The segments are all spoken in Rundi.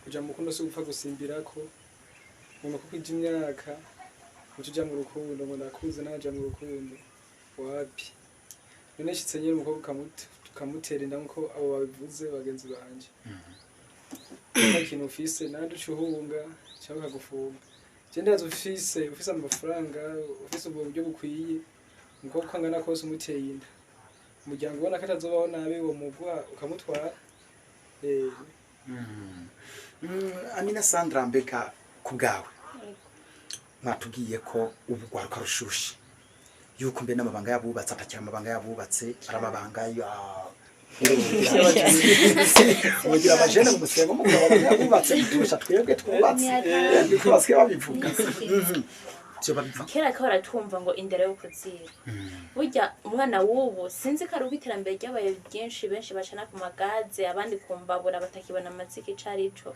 kuja mu rukundo si gupfa gusimbirako umuntu kuko ije imyaka uca uja mu rukundo ngo ndakuze naja mu rukundo wapi none nshitse nyene umukobwa ukamutera inda nkuko abo babivuze bagenzi banje nta kintu ufise nawe duca uhunga cyangwa ukagufunga je ndazi ufise amafaranga ufise ubwo buryo bukwiye umukobwa angana kose umuteye inda umuryango ubona ko atazobaho nabi uwo mugwa ukamutwara Amina Sandra mbeka kubgawe mwatubwiye ko ubu gwaruka rushushe yuko mbe n'amabanga yabubatse atakira amabanga yabubatse aramabanga ya mugira abajene mu musengo mu gabanga yabubatse dusha twebwe twubatse niko basike babivuga cyo babivuga kera ko baratumva ngo indero yo kuzira burya umwana w'ubu sinzi ko ari ubiterambere ryabaye byinshi benshi bacana ku magaze abandi kumbabura batakibona amaziki carico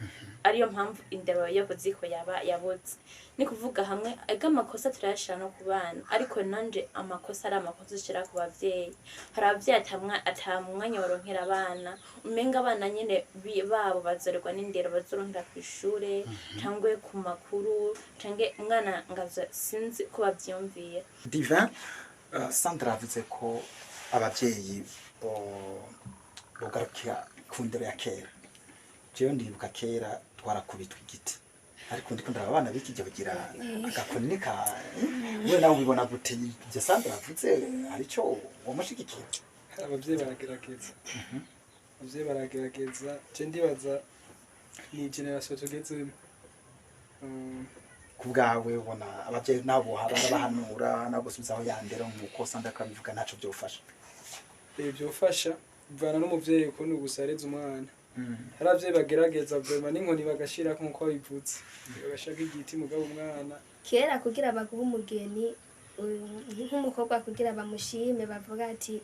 ariyo mpamvu indero yo kuziko yabuze ni kuvuga hamwe ega amakosa turayashira no ku bana ariko nanje amakosa ari amakosa ushira ku bavyeyi hari abavyeyi atamwanya woronkera abana umenga abana nyene babo bazorerwa n'indero bazoronkera ku ishure cyangwa ku makuru cyangwa umwana ngaza sinzi ko bavyumviye Divin Sandra avuze ko abavyeyi bogarukira ku ndero ya kera jewe ndibuka kera twarakubitwa igiti ariko ndiko ndaba abana biki je bagira agakoni ka we nawe ubibona gute je Sandra avuze arico wamushigikira abavyeyi baragerageza je ndibaza ni generation tugezemo kubgawe ubona abavyeyi nabo harabahanura nabo gusubizaho yandero nkuko Sandra kabivuga naco byofasha byofasha bivana n'umuvyeyi ukuntu gusareza umwana hari abavyeyi bagerageza vraiment n'inkoni bagashira nkuko bivutse bagashaka igiti mugabo umwana kera kugira baguha umugeni nk'umukobwa kugira bamushime bavuga ati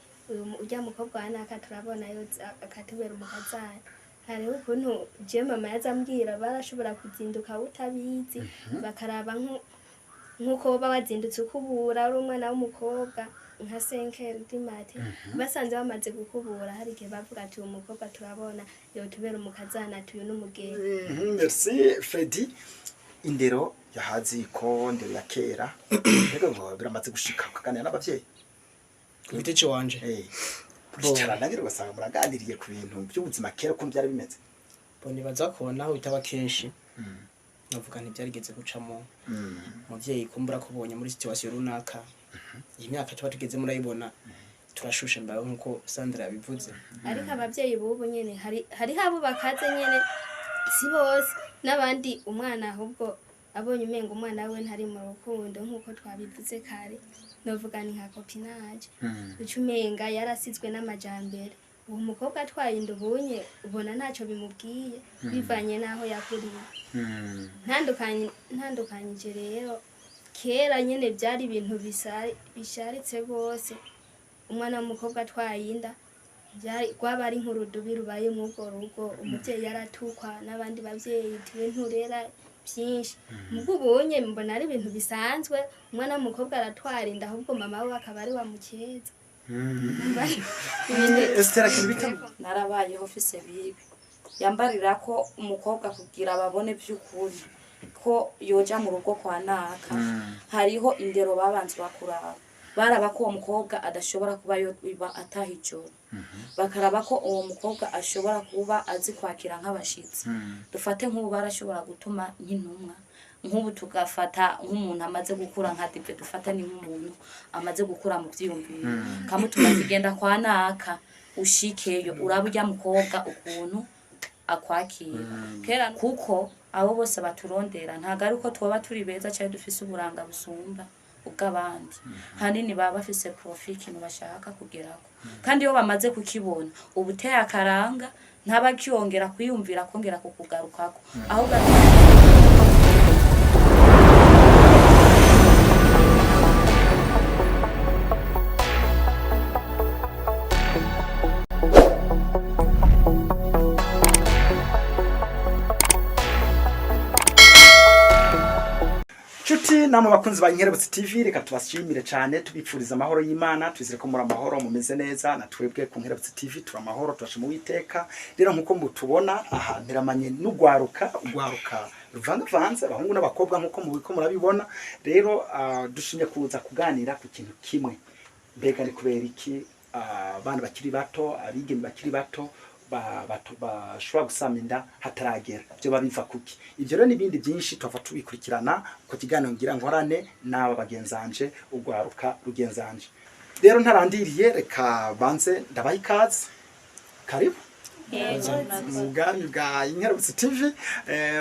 urya mukobwa wa naka turabona yo akatubera umukazana hariho ukuntu je mama yazambwira barashobora kuzinduka utabizi bakaraba nkuko baba bazindutse ukubura uri umwana w'umukobwa nka senkeri dimati basanze bamaze gukubura hari igihe bavuga ati uwo mukobwa turabona yo tubera umukazana tuyo n'umugeni merci Freddy indero yahazi ko ndero ya kera rego biramaze gushika kuganira n'abavyeyi kubite cyo wanje bicara nagire ugasanga muraganiriye ku bintu by'ubuzima kera ko byari bimeze bone bazakubona aho bitaba kenshi navuga ntibyarigeze gucamo muvyeyi kumbura kubonye muri situation runaka iyi myaka tuba tugeze murayibona turashushe mbaye nkuko Sandra yabivuze ariko abavyeyi bubu nyene hari habo bakaze nyene si bose n'abandi umwana ahubwo abonye umenga umwana we ntari mu rukundo nkuko twabivuze kare novuga ni nka copinage ucumenga yarasizwe n'amajambere uwo mukobwa atwaye indubunye ubona ntacyo bimubwiye bivanye naho yakuriye ntandukanyije rero kera nyene byari ibintu bisharitse rwose umwana w'umukobwa atwaye inda rwaba ari nk'urudubi rubaye mw'urwo rugo umuvyeyi yaratukwa n'abandi bavyeyi tiwe nturera byinshi mubwo ubonye mbona ari ibintu bisanzwe umwana w'umukobwa aratwara inda ahubwo mama we akaba ari wamukeza Esther akibika narabayeho fise bibi yambarira ko umukobwa kugira babone by'ukuri ko yoja mu rugo kwa naka hariho indero babanze bakuraba baraba ko uwo mukobwa adashobora kuba yoba atahijoro bakaraba ko uwo mukobwa ashobora kuba azi kwakira nk'abashitsi dufate nk'ubu barashobora gutuma nk'intumwa nk'ubu tugafata nk'umuntu amaze gukura nka Dive dufata ni nk'umuntu amaze gukura mu byiyumviro kamutuma kigenda kwa naka ushikeyo uraba ujya mukobwa ukuntu akwakira kera kuko abo bose baturondera ntago ari uko twoba turi beza cyane dufise uburanga busumba ubw'abandi hanini baba bafise profit ikintu bashaka kugerako kandi iyo bamaze kukibona ubuteye akaranga ntabakiyongera kwiyumvira kongera kukugarukako aho nshuti namwe bakunzi ba Inkerebutsi TV reka tubashimire cyane tubipfuriza amahoro y'Imana twizere ko muri amahoro mumeze neza na twebwe ku Inkerebutsi TV turi amahoro turashima Uwiteka rero nkuko mutubona aha ntiramanye n'ugwaruka ruvangavanze abahungu n'abakobwa nkuko mubiko murabibona rero dushimye kuza kuganira ku kintu kimwe mbega ni kubera iki abana bakiri bato abigeme bakiri bato bashobora gusama inda hataragera byo babiva kuki ibyo rero n'ibindi byinshi tuva tubikurikirana ku kiganiro ngira nkorane n'aba bagenzanje ugwaruka rugenzanje rero ntarandiriye reka banze ndabaha ikaze karibu ubwami bwa Inkerebutsi TV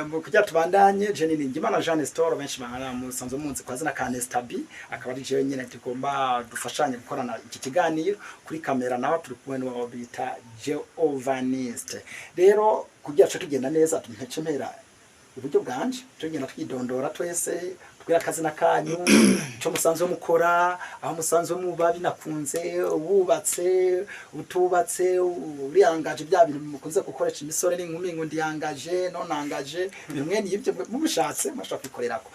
mu kujya tubandanye Jenny Ningimana Jeanne Store benshi bangana musanzwe munsi kwa zina ka Nestabi akaba ari jewe nyene tugomba dufashanye gukorana iki kiganiro kuri kamera naho turi kumwe n'abo bita Jeovaniste rero kugira cyo tugenda neza tumpecemera uburyo bwanje tugenda twidondora twese twira akazi nakanyu cyo musanzwe mukora aho musanzwe muba binakunze ububatse utubatse uriyangaje bya bintu mukunze gukoresha imisore n'inkumi ngo ndiyangaje nonangaje bimwe n'ibyo mubishatse mashaka kwikorerako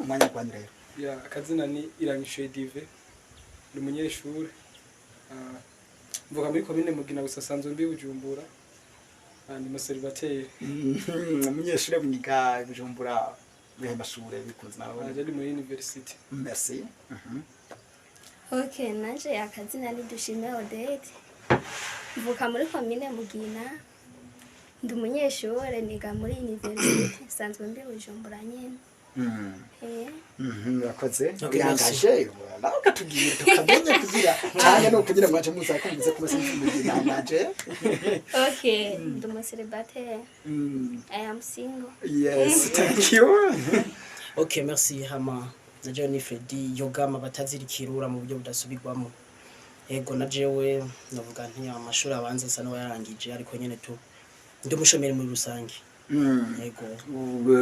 umwanya gwani rero ya akazina ni Iranyishuye Dive ni umunyeshuri mvuga muri komine Mugina gusasanzwe mbi Bujumbura ndi museribateri umunyeshuri mwiga Bujumbura bihe mashure bikunze nawe ari muri university merci Okay, naje akazina ni Dushime Odette. Mvuka muri komine Mugina. Ndi umunyeshuri niga muri university sanzwe mbi Bujumbura nyene. Urakoze yangaje nawe katubwira tukamenye kugira cyane no kugira ngo aje muza kumbize kumase Mugina yangaje. Okay, ndi umuseribateri. I am single. Yes, thank you. Okay, merci hama na Johnny Freddy yogama batazirikirura mu buryo budasubirwamo. Yego na jewe navuga nti amashuri abanza sa no yarangije ariko nyene tu ndi umushomeri muri rusange. Yego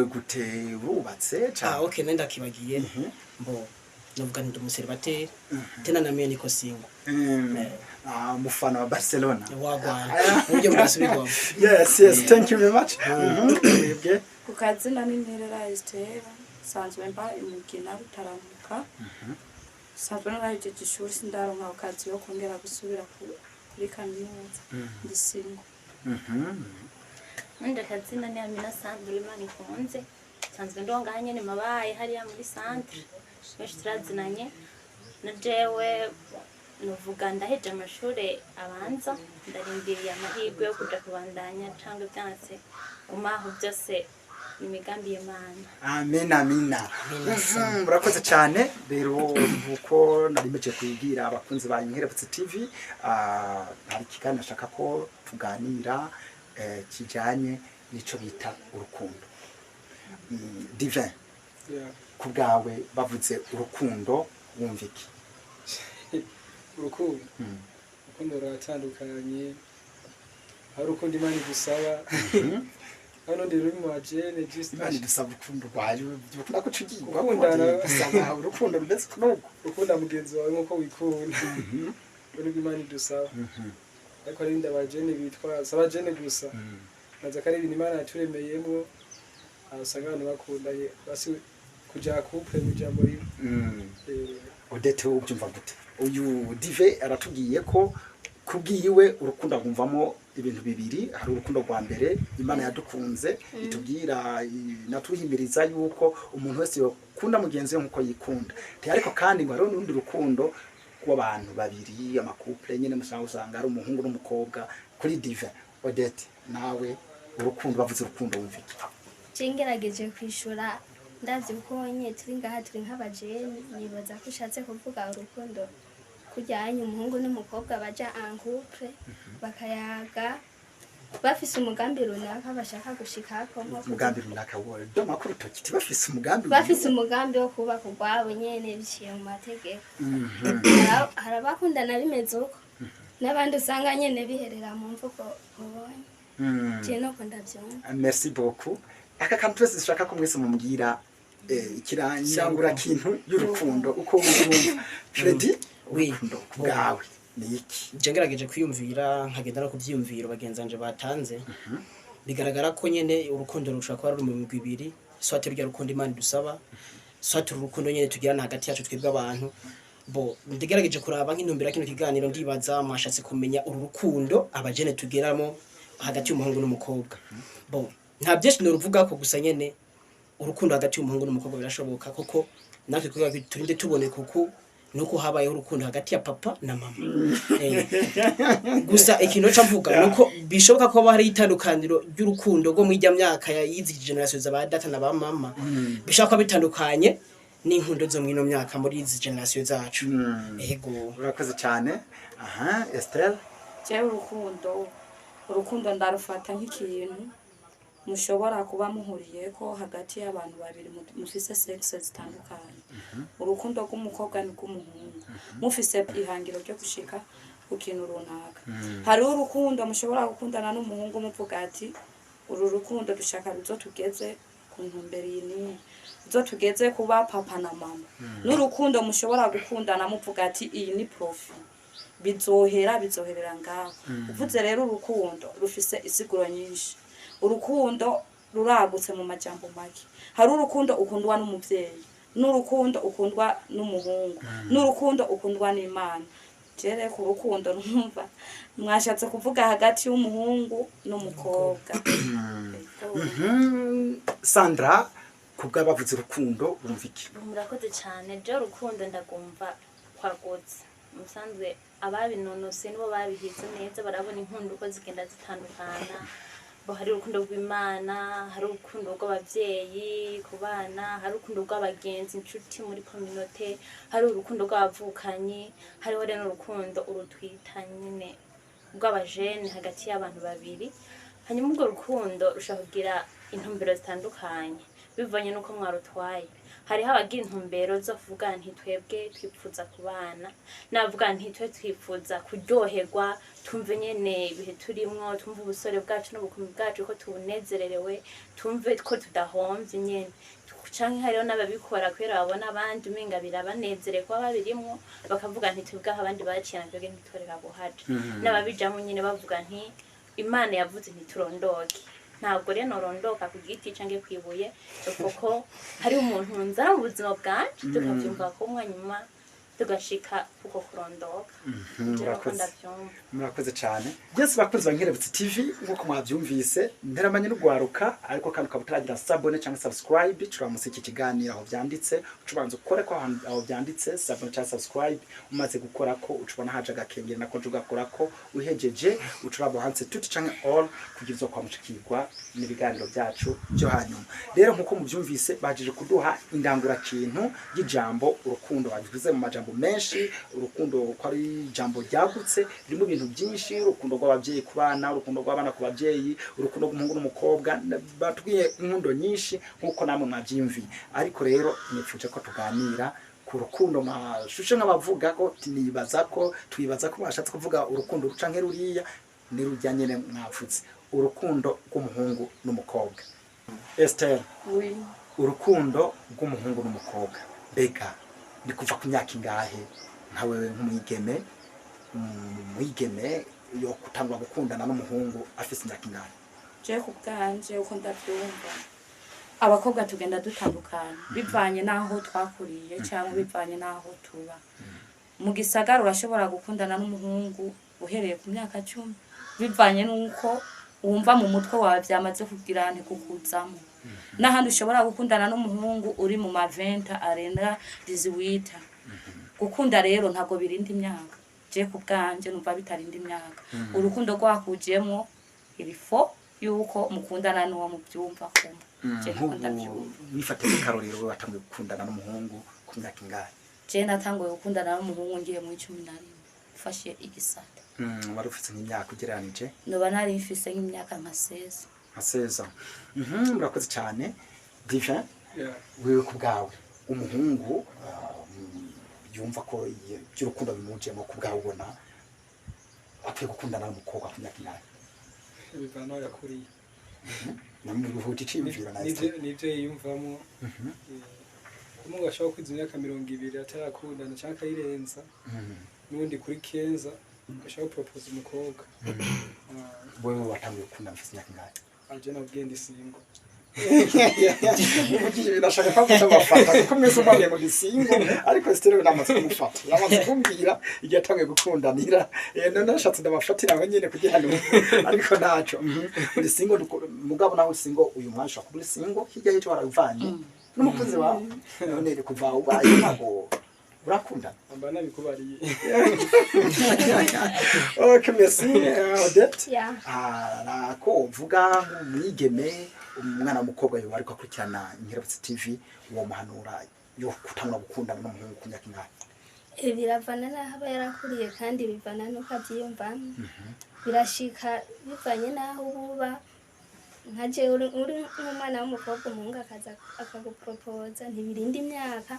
Gute bubatse cyane. Okay nenda kibagiye mbo navuga nti umuseribateri tena na mie niko single. Mufana wa Barcelona. Wagwana mu buryo budasubirwamo. Yes, thank you very much. ku kazina n'interera Estera sanzwe mba Mugina Rutaramuka sanzwe narahejeje ishuri sindaronka akazi yo kongera gusubira kuri kaminuza ndi single. Nende kazina ni Amina Sandra Imana ikunze sanzwe ndonganye ni mabaye hariya muri centre benshi turazinanye na jewe nuvuga ndaheje amashuri abanza ndarindiriye amahirwe yo kuja kubandanya cyangwa byanse umaho byose imigambi y'Imana. Amina. Murakoze cyane rero uko narimeje kuyigira abakunzi ba Inkerebutsi TV hari kiganiro nashaka ko tuganira kijanye nico bita urukundo. Divin kubwawe bavuze urukundo wumva iki? urukundo ruratandukanye hari urukundo Imana igusaba hano ndi ruri mu ajene just Imana dusaba urukundo rwayo byukunda ko cugiye gukundana urukundo rumeze kunuko ukunda mugenzi wawe nkuko wikunda uri Imana idusaba ariko ari ndabajene bitwa sabajene gusa naza kare ibintu Imana yaturemeyemo asanga abantu bakundanye basi kuja couple mu jambo rimwe. Odette ubyumva gute? Uyu Dive aratubwiye ko kubwiyiwe urukundo agumvamo ibintu bibiri hari urukundo rwa mbere Imana yadukunze itubwira natuhimiriza yuko umuntu wese yakunda mugenzi we nkuko yikunda ariko kandi ngo hari n'undi rukundo rw'abantu babiri amakouple nyene musanga ari umuhungu n'umukobwa kuri Dive. Odette nawe urukundo bavuze urukundo wumva iki? Cingerageje kwishura ndavye uko nye turi ngaha turi nk'abajeni nibaza ko ushatse kuvuga urukundo kujyanye umuhungu n'umukobwa baja en couple bakayaga bafise umugambi runaka bashaka gushikako umugambi runaka wo do makuru tokiti bafise umugambi wo kubaka urwabo nyene biciye mu mategeko. Hari abakundana bimeze uko n'abandi usanga nyene biherera mu mvugo ubonye. Je no ndavyumva. Merci beaucoup. Aka kantu twese dushaka ko mwese mumbwira ikirangura kintu y'urukundo uko wumva. Freddy bwawe ni iki? Je ngerageje kwiyumvira nkagenda no kuvyiyumvira bagenzanje batanze bigaragara ko nyene urukundo rushaka kuba ruri mu migwi ibiri swati rya rukundo Imana dusaba swati urukundo nyene tugirana hagati yacu twebwe abantu bo ndigerageje kuraba nk'intumbero kino kiganiro ndibaza mwashatse kumenya uru rukundo abajene tugeramo hagati y'umuhungu n'umukobwa bo nta byinshi noruvuga ko gusa nyene urukundo hagati y'umuhungu n'umukobwa birashoboka koko natwe kugira turinde tubone kuko nuko habayeho urukundo hagati ya papa na mama gusa ikintu cyo mvuga nuko bishoboka ko hari itandukaniro ry'urukundo rwo mu ijya myaka ya yizi generation za ba data na ba mama bishaka bitandukanye n'inkundo zo mu ino myaka muri izi generation zacu yego urakoze cyane aha Estelle jewe urukundo ndarufata nk'ikintu mushobora kuba muhuriyeko hagati y'abantu babiri mufise sexe zitandukanye urukundo rw'umukobwa n'rw'umuhungu mufise ihangiro ryo gushika ku kintu runaka hari urukundo mushobora gukundana n'umuhungu muvuga ati uru rukundo dushaka ruzotugeze ku ntumbero iyi ruzotugeze kuba papa na mama n'urukundo mushobora gukundana muvuga ati iyi ni profit bizoherera ngaho uvuze rero urukundo rufise isiguro nyinshi urukundo ruragutse mu majambo make hari urukundo ukundwa n'umuvyeyi n'urukundo ukundwa n'umuhungu n'urukundo ukundwa n'Imana jere ku rukundo numva mwashatse kuvuga hagati y'umuhungu n'umukobwa Sandra kubwa bavuze urukundo urumviki murakoze cyane je urukundo ndagumva kwagutse musanzwe ababinonose nibo babihize neza barabona inkundo uko zigenda zitandukana bo hari urukundo rw'Imana hari urukundo rw'abavyeyi ku bana hari urukundo rw'abagenzi inshuti muri community hari urukundo rw'abavukanyi hariho rero urukundo urutwita nyine rw'abajene hagati y'abantu babiri hanyuma urwo rukundo rushaka kugira intumbero zitandukanye bivanye nuko mwarutwaye hariho abagira intumbero zo kuvuga nti twebwe twipfuza kubana navuga nti twe twipfuza kuryoherwa tumve nyene ibihe turimwo tumve ubusore bwacu n'ubukumi bwacu ko tubunezererewe tumve ko tudahomvye nyene canke hariho n'ababikora kubera babona abandi umenga birabanezere kuba babirimwo bakavuga nti twebwe aho abandi baciye natwebwe ntitorera buhaje n'ababijamwo nyene bavuga nti Imana yavuze ntiturondoke ntabwo rero norondoka ku giti canke kwibuye kuko hari umuntu nzara mu buzima bwanje tukavyumva ko mwanyuma tugashika kuko kurondoka murakoze cyane byose bakoze bankerebutse TV nkuko mwabyumvise nteramanye n'ugwaruka ariko kandi ukabutaragira sabone cyangwa subscribe turamusi iki kiganiro aho byanditse ucubanza ukore ko aho byanditse sabone cyangwa subscribe umaze gukora ko ucubona haje agakengera nako ugakora ko uhejeje ucurabo hanze tuti canke all kugira kwa mushikirwa n'ibiganiro byacu byo hanyuma rero nkuko mubyumvise bajije kuduha indangura kintu y'ijambo urukundo bavuze mu majambo menshi urukundo ko ari jambo ryagutse ririmo ibintu byinshi urukundo rw'abavyeyi ku bana urukundo rw'abana ku bavyeyi urukundo rw'umuhungu n'umukobwa batwiye inkundo nyinshi nkuko namwe mwavyimviye ariko rero nipfuje ko tuganira ku rukundo mashushe nk'abavuga ko twibaza ko bashatse kuvuga urukundo ruca nk'eruriya ni rujya nyene mwavutse urukundo rw'umuhungu n'umukobwa Estelle urukundo rw'umuhungu n'umukobwa mbega ni kuva ku myaka ingahe nkawe nk'umwigeme yo kutangwa gukundana n'umuhungu afise imyaka ingahe je ku bwanje uko ndabyumva abakobwa tugenda dutandukana bivanye naho twakuriye cyangwa bivanye naho tuba mu gisagara urashobora gukundana n'umuhungu uhereye ku myaka 10 bivanye nuko wumva mu mutwe wawe byamaze kugira nti kukuzamo n'ahandi ushobora gukundana n'umuhungu uri mu ma 20 arenga 18 gukunda rero ntago birinda imyaka je ku bwanje numva bitarinda imyaka urukundo rwakujemo irifo yuko mukundana n'uwo mubyumva kumva je nkunda byumva wifatira karorero we watangiye gukundana n'umuhungu ku myaka ingahe je natanguye gukundana n'umuhungu ngiye mu 11 fashe igisata wari ufite nk'imyaka ugereranije noba nari mfise nk'imyaka nka 16 murakoze cyane Divin wewe ku bwawe umuhungu yumva ko y'urukundo bimujemo ku bwawe ubona akwiye gukundana n'umukobwa ku myaka ingahe bivana yakuriye namwe ruhuti cimvira nivyo yiyumvamo umuntu ashobora kwiza imyaka 20 atarakundana cyangwa akayirenza n'undi kuri kenza ashobora propose umukobwa wewe watangiye gukundana afite imyaka ingahe aje nabwiye ndi single birashaka ko amufata kuko mwese umwamye mu gisingo ariko sitero namaze kumufata yamaze kumbwira igihe atangiye gukundanira none nashatse ndabafatira aho nyene kugira ngo ariko ntaco uri singo mugabo nawe singo uyu mwasha kuri singo hirya y'icyo waravanye n'umukunzi wawe none kuva ubaye ntago urakundana amba nabikubariye okay merci Odette Yeah. ko uvuga nk'umwigeme umwana w'umukobwa yo ariko akurikirana Inkerabatsi TV uwo muhanura yo kutangura gukundana n'umuhungu ku myaka ingana biravana n'aho aba yarakuriye kandi bivana n'uko abyiyumvamo birashika bivanye n'aho uba nka jewe uri nk'umwana w'umukobwa umuhungu akaza akaguporopoza ntibirinda imyaka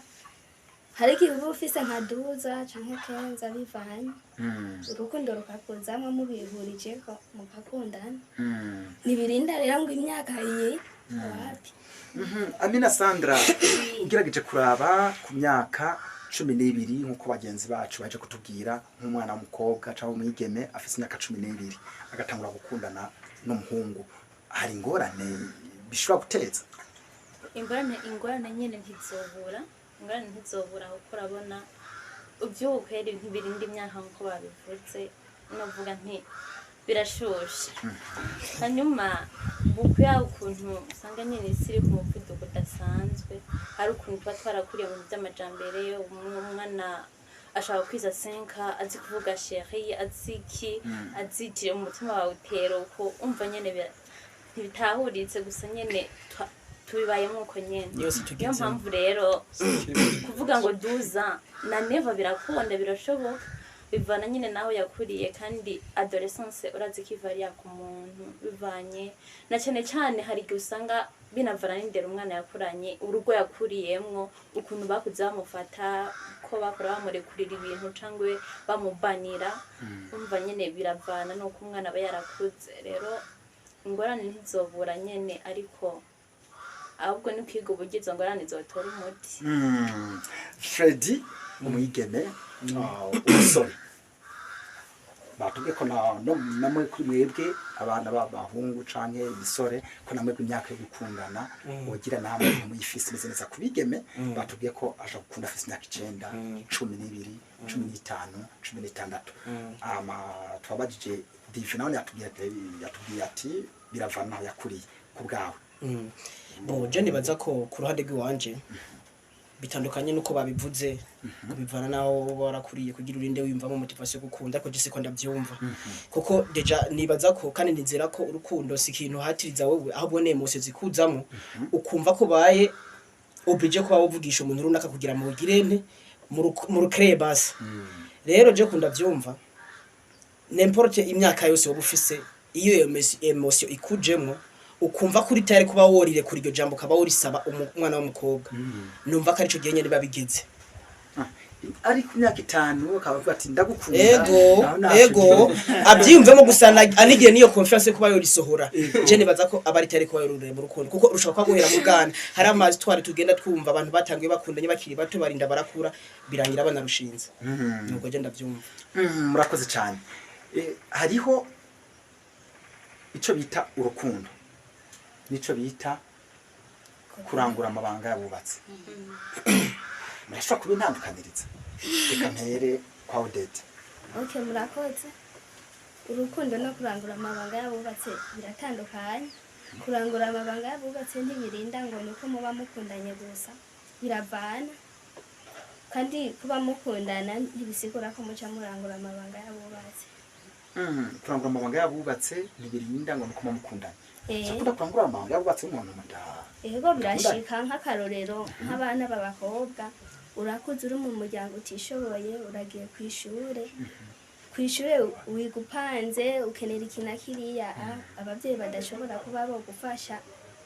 hari igihe uba ufise nka duza canke kenza bivanye urukundo rukakuzamwo mubihurijeko mugakundana ntibirinda rero ngo imyaka iyi wapi Amina Sandra ugerageje kuraba ku myaka 12 nkuko bagenzi bacu baje kutubwira nk'umwana w'umukobwa cyangwa umwigeme afite imyaka 12 agatangura gukundana n'umuhungu hari ingorane bishobora guteza ingorane nyene ntizobura kuko urabona ubyukweri ntibirinda imyaka nkuko babivuze novuga nti birashushe hanyuma bukwiye ukuntu usanga nyine isi iri ku muvuduko udasanzwe hari ukuntu tuba twarakuriye mu by'amajambere umwana ashaka kwiza senka azi kuvuga chérie aziki azitire mu mutima wawe utero uko umva nyene ntibitahuritse gusa nyene tubibayemo uko nyene niyo mpamvu rero kuvuga ngo duza na neva birakunda birashoboka bivana nyine naho yakuriye kandi adolescence urazi kivaria ku muntu bivanye na cyane cyane hari igihe usanga binavana n'indero umwana yakuranye urugo yakuriyemwo ukuntu bakuze bamufata ko bakora bamurekurira ibintu cangwe bamubanira umva nyene biravana nuko umwana aba yarakuze rero ingorane ntizobura nyene ariko ahubwo ni kwiga ubugizo ngorane zotora umuti Freddy umwigeme umusore batubwiye ko namwe kuri mwebwe abana b'abahungu canke ibisore ko namwe imyaka yo gukundana wogira namwe muyifise neza kubigeme batubwiye ko aje gukunda afise imyaka 9 12 15 16 twabajije Dive nawe yatubwiye ati biravana yakuriye ku bwawe bo je nibaza ko ku ruhande rw'iwanje bitandukanye nuko babivuze kubivana naho barakuriye kugira urinde wimvamo motivation yo gukunda ko gise ko ndavyumva kuko deja nibaza ko kandi nizera ko urukundo si ikintu hatiriza wewe ahubwo ne mose zikuzamo ukumva ko baye oblige ko bavugisha umuntu runaka kugira mu girente mu recree basi rero je kunda vyumva n'importe imyaka yose wobufise iyo emotion ikujemwo ukumva kuri tayari kuba worire kuri iryo jambo kaba worisaba umwana w'umukobwa numva ko arico gihe nyene babigeze ari ku myaka 5 akavuga ati ndagukunda ego abyiyumvemo gusana anigiye niyo confiance kuba yorisohora je nibaza ko abari tayari kuba yorure mu rukundo kuko urushaka guhera mu bwana hari amazi twari tugenda twumva abantu batangiye bakundanye bakiri bato barinda barakura birangira abana rushinze nuko je ndavyumva murakoze cyane hariho ico bita urukundo nico bita kurangura amabanga yabubatse murashobora kuba intandukaniriza reka mpere kwa Odette okay murakoze urukundo no kurangura amabanga yabubatse biratandukanye kurangura amabanga yabubatse ntibirinda ngo niko muba mukundanye gusa biravana kandi kuba mukundana ntibisigura ko muca murangura amabanga yabubatse kurangura amabanga yabubatse ntibirinda ngo nuko mukundanye sakunda kurangura amabanga yabubatse umuntu mudaha ego birashika nk'akarorero nk'abana b'abakobwa urakuze uri mu muryango utishoboye uragiye kwishure wigupanze ukenera ikina kiriya abavyeyi badashobora kuba bogufasha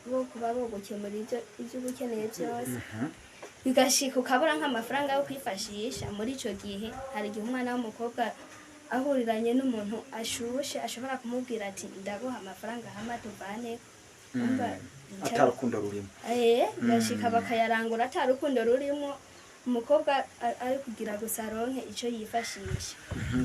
bo kuba bogukemura ivyo ukeneye byose bigashika ukabura nk'amafaranga yo kwifashisha muri ico gihe hari igihe umwana w'umukobwa ahuriranye n'umuntu ashushe ashobora kumubwira ati ndaguha amafaranga hama tuvane atarukundo rurimo bashika bakayarangura atarukundo rurimo umukobwa ari kugira gusa aronke icyo yifashisha.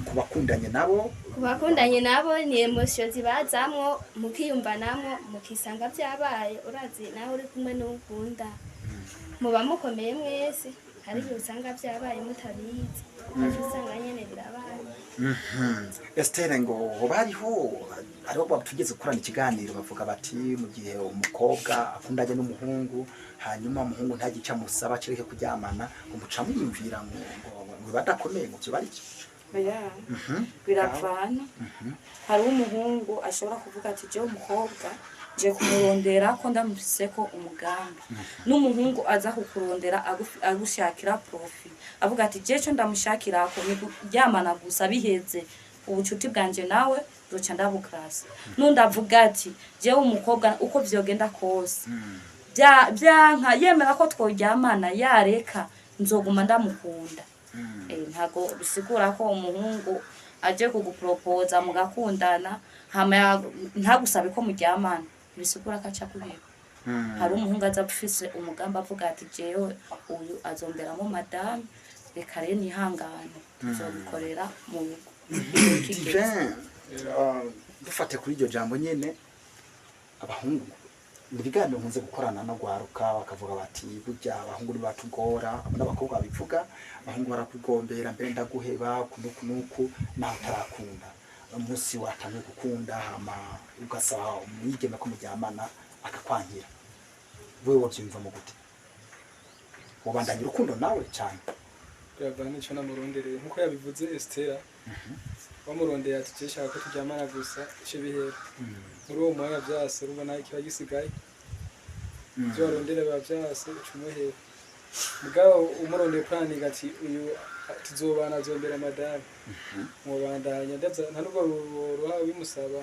ku bakundanye nabo Ku bakundanye nabo ni emosiyo zibazamwo mukiyumvanamwo mukisanga byabaye, urazi nawe uri kumwe n'ukunda muba mukomeye mwese, hari igihe usanga byabaye mutabizi aje usanga nyene birabaye. Esther ngo bariho ariho batugeze gukorana ikiganiro bavuga bati mu gihe umukobwa akundanye n'umuhungu hanyuma umuhungu ntagica musaba kireke kuryamana umuca mwiyumvira ngo badakomeye ngo cyo bari oya biravana. hari umuhungu ashobora kuvuga ati je umukobwa je kumurondera ko ndamufiseko umugambi, n'umuhungu aza kukurondera agushakira profi avuga ati je cyo ndamushakira ko ni kuryamana gusa biheze ubucuti bwanje nawe zoca ndabukrasa. Nundi avuga ati je umukobwa uko vyogenda kose byanka yemera ko tworyamana yareka nzoguma ndamukunda. Ntago bisigura ko umuhungu aje kugupropoza mugakundana hama ntagusabe ko muryamana bisigura ko aca kuheba. hari umuhungu aza afise umugambi avuga ati jewe uyu azomberamo madame reka rero nihangane tuzobikorera mu divin. Dufate kuri iryo jambo nyene abahungu mu biganiro nkunze gukorana no gwaruka bakavuga bati burya abahungu ni batugora n'abakobwa babivuga abahungu barakugombera mbere ndaguheba kunuku naho tarakunda umunsi watamwe gukunda hama ugasaba umwigeme ko muryamana akakwangira wewe wavyumva mu gute ubandanye urukundo nawe cyane biravana n'icyo namurondereye nkuko yabivuze Esther wamurondeye ati cyeshaka ko turyamana gusa ico bihera muri uwo mwanya byase rubona ikiba gisigaye byo warondera biba byase ucumuhera mugabo umurondeye planning ati uyu tuzobana azombera madame mubandanya ndavya nta nubwo ruha bimusaba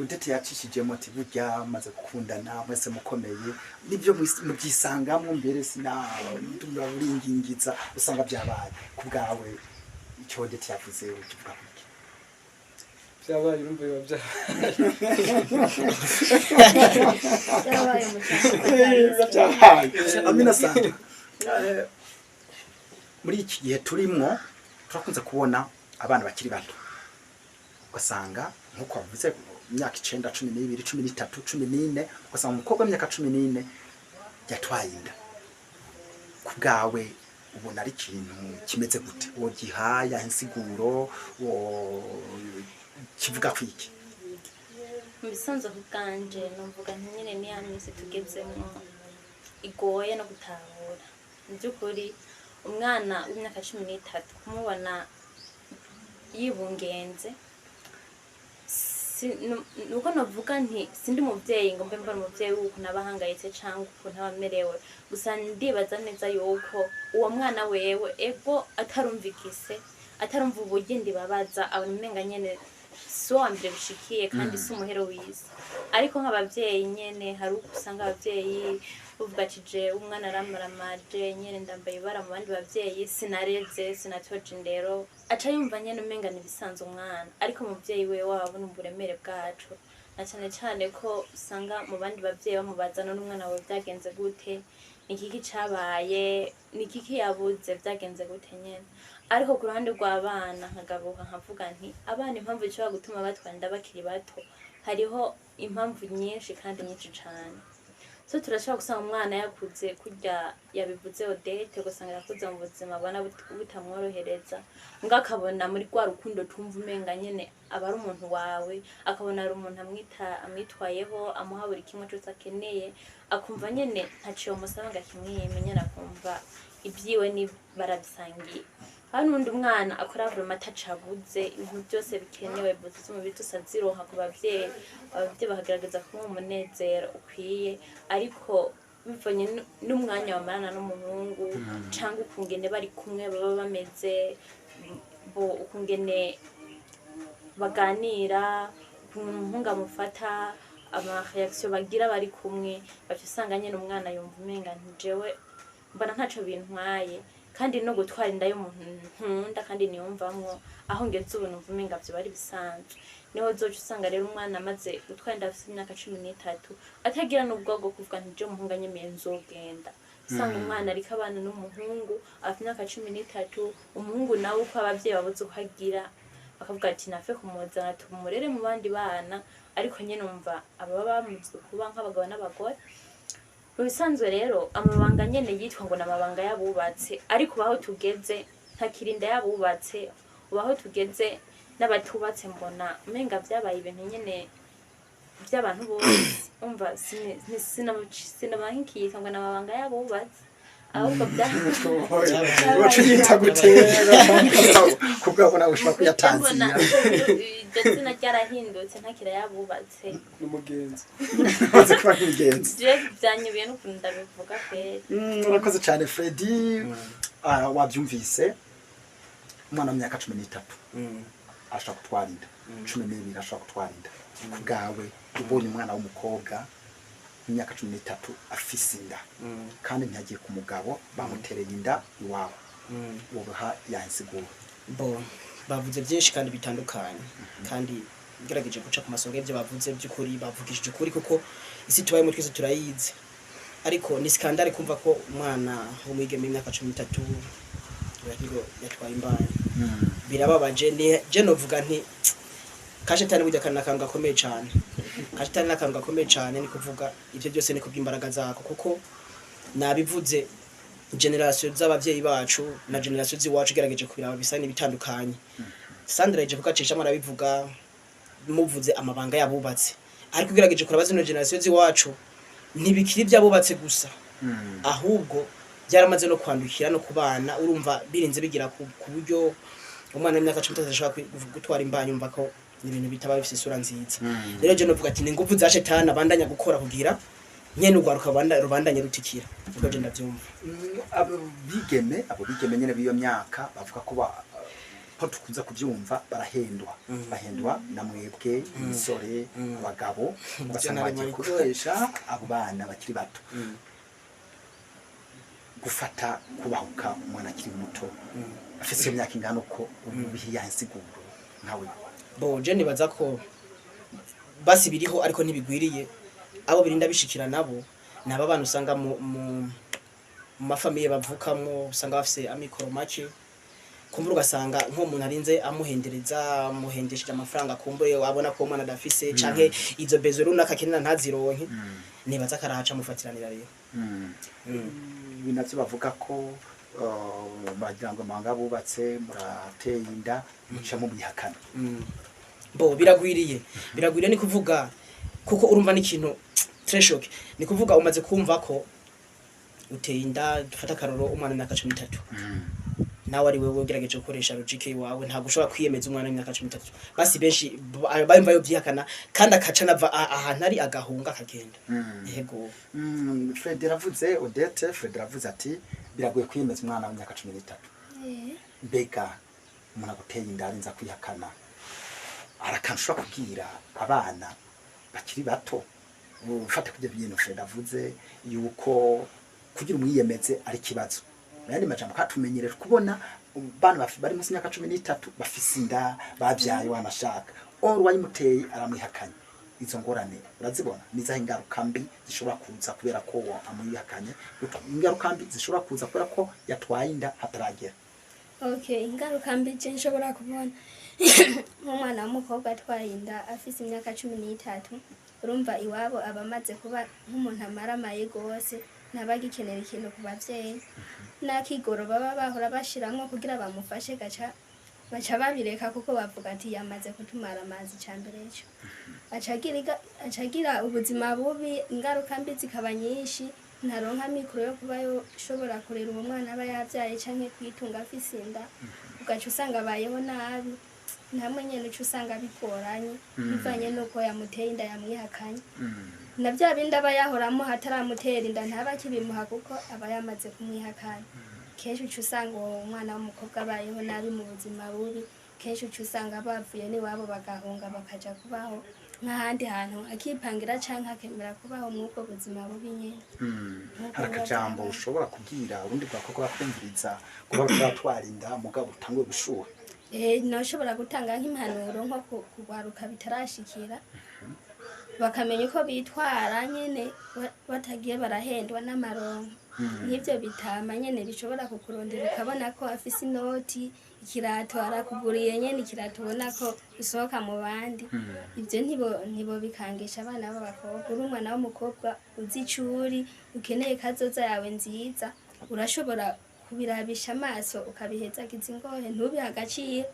udete yacishijemo ati burya maze gukundana mwese mukomeye nibyo mubyisangamwe mbere sina nduraburingingitsa usanga byabaye ku bwawe icyo udete yavuze ukivuga kuki byabaye urumva biba Byabaye mu Amina sana muri iki gihe turimo turakunze kubona abana bakiri bato ugasanga nkuko bavuze imyaka 9 12 13 14 ugasanga umukobwa w'imyaka 14 yatwaye inda ku bwawe ubona ari ikintu kimeze gute wo gihaya insiguro wo kivuga kwiki mu bisanzwe bwanje numvuga nyine ni amisi tugezemo igoye no gutahura mu byukuri umwana w'imyaka 13 kumubona yibungenze nuko navuga nti sindi muvyeyi ngo mbe mbona umuvyeyi wuko nabahangayitse cyangwa uko ntabamerewe gusa ndibaza neza yuko uwo mwana wewe ego atarumvikise atarumva uburyo ndibabaza abamenga nyene so ambire bishikiye kandi si umuhero w'isi ariko nk'abavyeyi nyene hari usanga abavyeyi uvuga ati je umwana aramaramaje nyene ndambaye ibara mu bandi bavyeyi sinareze sinatoje indero aca yumva nyene umenga nibisanzwe umwana ariko umuvyeyi we wabona uburemere bwacu na cyane cyane ko usanga mu bandi bavyeyi bamubazana n'umwana wawe byagenze gute nikiki cabaye nikiki yabuze byagenze gute nyene ariko ku ruhande rw'abana nkagaruka nkavuga nti abana impamvu ishobora gutuma batwanda bakiri bato hariho impamvu nyinshi kandi nyinshi cyane so turashobora gusanga umwana yakuze kurya yabivuze Odette gusanga yakuze mu buzima abana butamworohereza ngo akabona muri rwa rukundo tumva umenga nyene aba ari umuntu wawe akabona ari umuntu amwitwayeho amuha buri kimwe cyose akeneye akumva nyene ntaciye umusaba ngo akimwiyemenya nakumva ibyiwe ni barabisangiye hano undi umwana akora vraiment atacabuze ibintu byose bikenewe buzitse mu bitusa zironka ku bavyeyi bakagerageza kumuha umunezero ukwiye ariko bivanye n'umwanya wamarana n'umuhungu cyangwa ukungene bari kumwe baba bameze bo ukungene baganira umuhungu amufata ama reaction bagira bari kumwe bafisanga nyene umwana yumva umenga ntijewe mbana ntaco bintwaye kandi no gutwara inda y'umuntu nkunda kandi niyumvamwo aho ngeze ubu numva umenga byo bari bisanzwe niho zoje usanga rero umwana amaze gutwara inda afite imyaka 13 atagira n'ubwogo kuvuga nti je umuhunga nyemeye nzogenda usanga umwana ariko abana n'umuhungu afite imyaka 13 umuhungu nawe uko abavyeyi babuze uko agira bakavuga ati nafe kumuzana tumurere mu bandi bana ariko nyene umva ababa bamuze kuba nk'abagabo n'abagore ubisanzwe rero amabanga nyene yitwa ngo namabanga yabubatse ariko baho tugeze ntakirinda yabubatse ubaho tugeze n'abatubatse mbona umenga vyabaye ibintu nyene by'abantu bose umva sinabahinkiyita ngo namabanga yabubatse ahubwo wacuyita gutera kubwo nawe ushobora kuyatanzira ndetse na cyarahindutse ntakira yabubatse n'umugenzi uzi kuba nk'ingenzi je byanyubiye n'ukuntu ndabivuga kweri urakoze cyane Freddy wabyumvise umwana w'imyaka 13 ashaka kutwarinda 12 ashaka kutwarinda kubwawe ubonye umwana w'umukobwa imyaka 13 afise inda kandi ntiyagiye ku mugabo bamutereye inda iwawe wobaha yansigura bo bavuze byinshi kandi bitandukanye kandi ngerageje guca ku masonga y'ibyo bavuze by'ukuri bavugishije ukuri kuko isi tubayemo twese turayizi ariko ni skandale kumva ko umwana w'umwigeme imyaka 13 yatwaye imbaye birababaje je novuga nti kashetani burya kana kanga gakomeye cyane kashetani nakanga gakomeye cyane ni kuvuga ivyo byose ni kubw'imbaraga zako kuko nabivuze generation z'abavyeyi bacu na generation ziwacu gerageje kubiraba bisa n'ibitandukanye Sandra je kugacisha marabivuga muvuze amabanga yabubatse ariko gerageje kuraba zino generation ziwacu ntibikiri byabubatse gusa ahubwo byaramaze no kwandukira no kubana urumva birinze bigira ku buryo umwana w'imyaka 13 ashaka gutwara imbanyi umva ko ibintu bitaba bifite isura nziza rero je novuga ati ninguvu za shetani abandanya gukora kugira nyene ugwaruka rubandanye rutikira uko je ndavyumva abo bigeme nyene biyo myaka bavuga ko ko tukunza kubyumva bahendwa na mwebwe imisore abagabo basanga bagiye kuresha abo bana bakiri bato gufata kubahuka umwana akiri muto afise imyaka ingana uko ubihi yansiguro nkawe bo je nibaza ko basi biriho ariko ntibigwiriye abo birinda bishikira nabo naba bantu usanga mu mafamiye bavukamo usanga bafise amikoro make kumbura ugasanga nko umuntu arinze amuhendesheje amafaranga kumbure wabona ko umwana adafise canke izo bezo runaka kenena ntazironke nibaza karahaca mufatiranira rero binavyo bavuga ko bagira ngo amanga bubatse murateye inda muca mu bihakana bo biragwiriye ni kuvuga kuko urumva n'ikintu treshock ni kuvuga umaze kumva ko uteye inda dufata karoro umwana w'imyaka 13 nawe ari wewe ugerageje gukoresha logique wawe ntabwo ushobora kwiyemeza umwana w'imyaka 13 basi benshi bayumva yo byihakana kandi akaca nava ahantu ari agahunga kagenda yego Fred ravuze Odette Fred ravuze ati biragoye kwiyemeza umwana w'imyaka 13 mbega umuntu aguteye inda arinza kwihakana arakansha kubwira abana bakiri bato ufate kujya bintu Fred avuze yuko kugira umwiyemeze ari kibazo nandi majambo katumenyerera kubona bana bari munsi y'imyaka 13 bafise inda bavyaye wanashaka or wayimuteye aramwihakanye izo ngorane urazibona niza ingaruka mbi zishobora kuza kubera ko amwihakanye ingaruka mbi zishobora kuza kubera ko yatwaye inda hataragera okay ingaruka mbi je nshobora kubona umwana w'umukobwa atwaye inda afise imyaka 13 urumva iwabo abamaze kuba nk'umuntu amaramaye gose nabagikenera ikintu ku bavyeyi nakigoro baba bahora bashiramwo kugira bamufashe baca babireka kuko bavuga ati yamaze kutumara amazi cyambere cyo acagira ubuzima bubi ingaruka mbi zikaba nyinshi ntaronka mikro yo kuba yo shobora kurera uwo mwana aba yavyaye canke kwitunga afise inda ugaca usanga abayeho nabi namwe nyene uca usanga bigoranye bivanye nuko yamuteye inda yamwihakanye na bya bindi aba yahoramo hataramutera inda ntaba kibimuha kuko aba yamaze kumwihakana kenshi uca usanga uwo mwana w'umukobwa abayeho nabi mu buzima bubi kenshi uca usanga bavuye n'iwabo bagahunga bakaja kubaho nk'ahandi hantu akipangira canke akemera kubaho mw'ubwo buzima bubi nyene hari akajambo ushobora kubwira urundi rwakoko bakumviriza kuba batwarinda mugabo utangwe gushuha noshobora gutanga nk'impanuro nko kugwaruka bitarashikira bakamenya uko bitwara nyene batagiye barahendwa n'amaronko nk'ivyo bitama nyene bishobora kukurondera ukabona ko afise inoti ikirato arakuguriye nyene ikirato ubona ko usohoka mu bandi ivyo ntibo bikangisha abana b'abakobwa uri umwana w'umukobwa uzi icuri ukeneye kazoza yawe nziza urashobora kubirabisha amaso ukabihezagiza ingohe ntubihe agaciro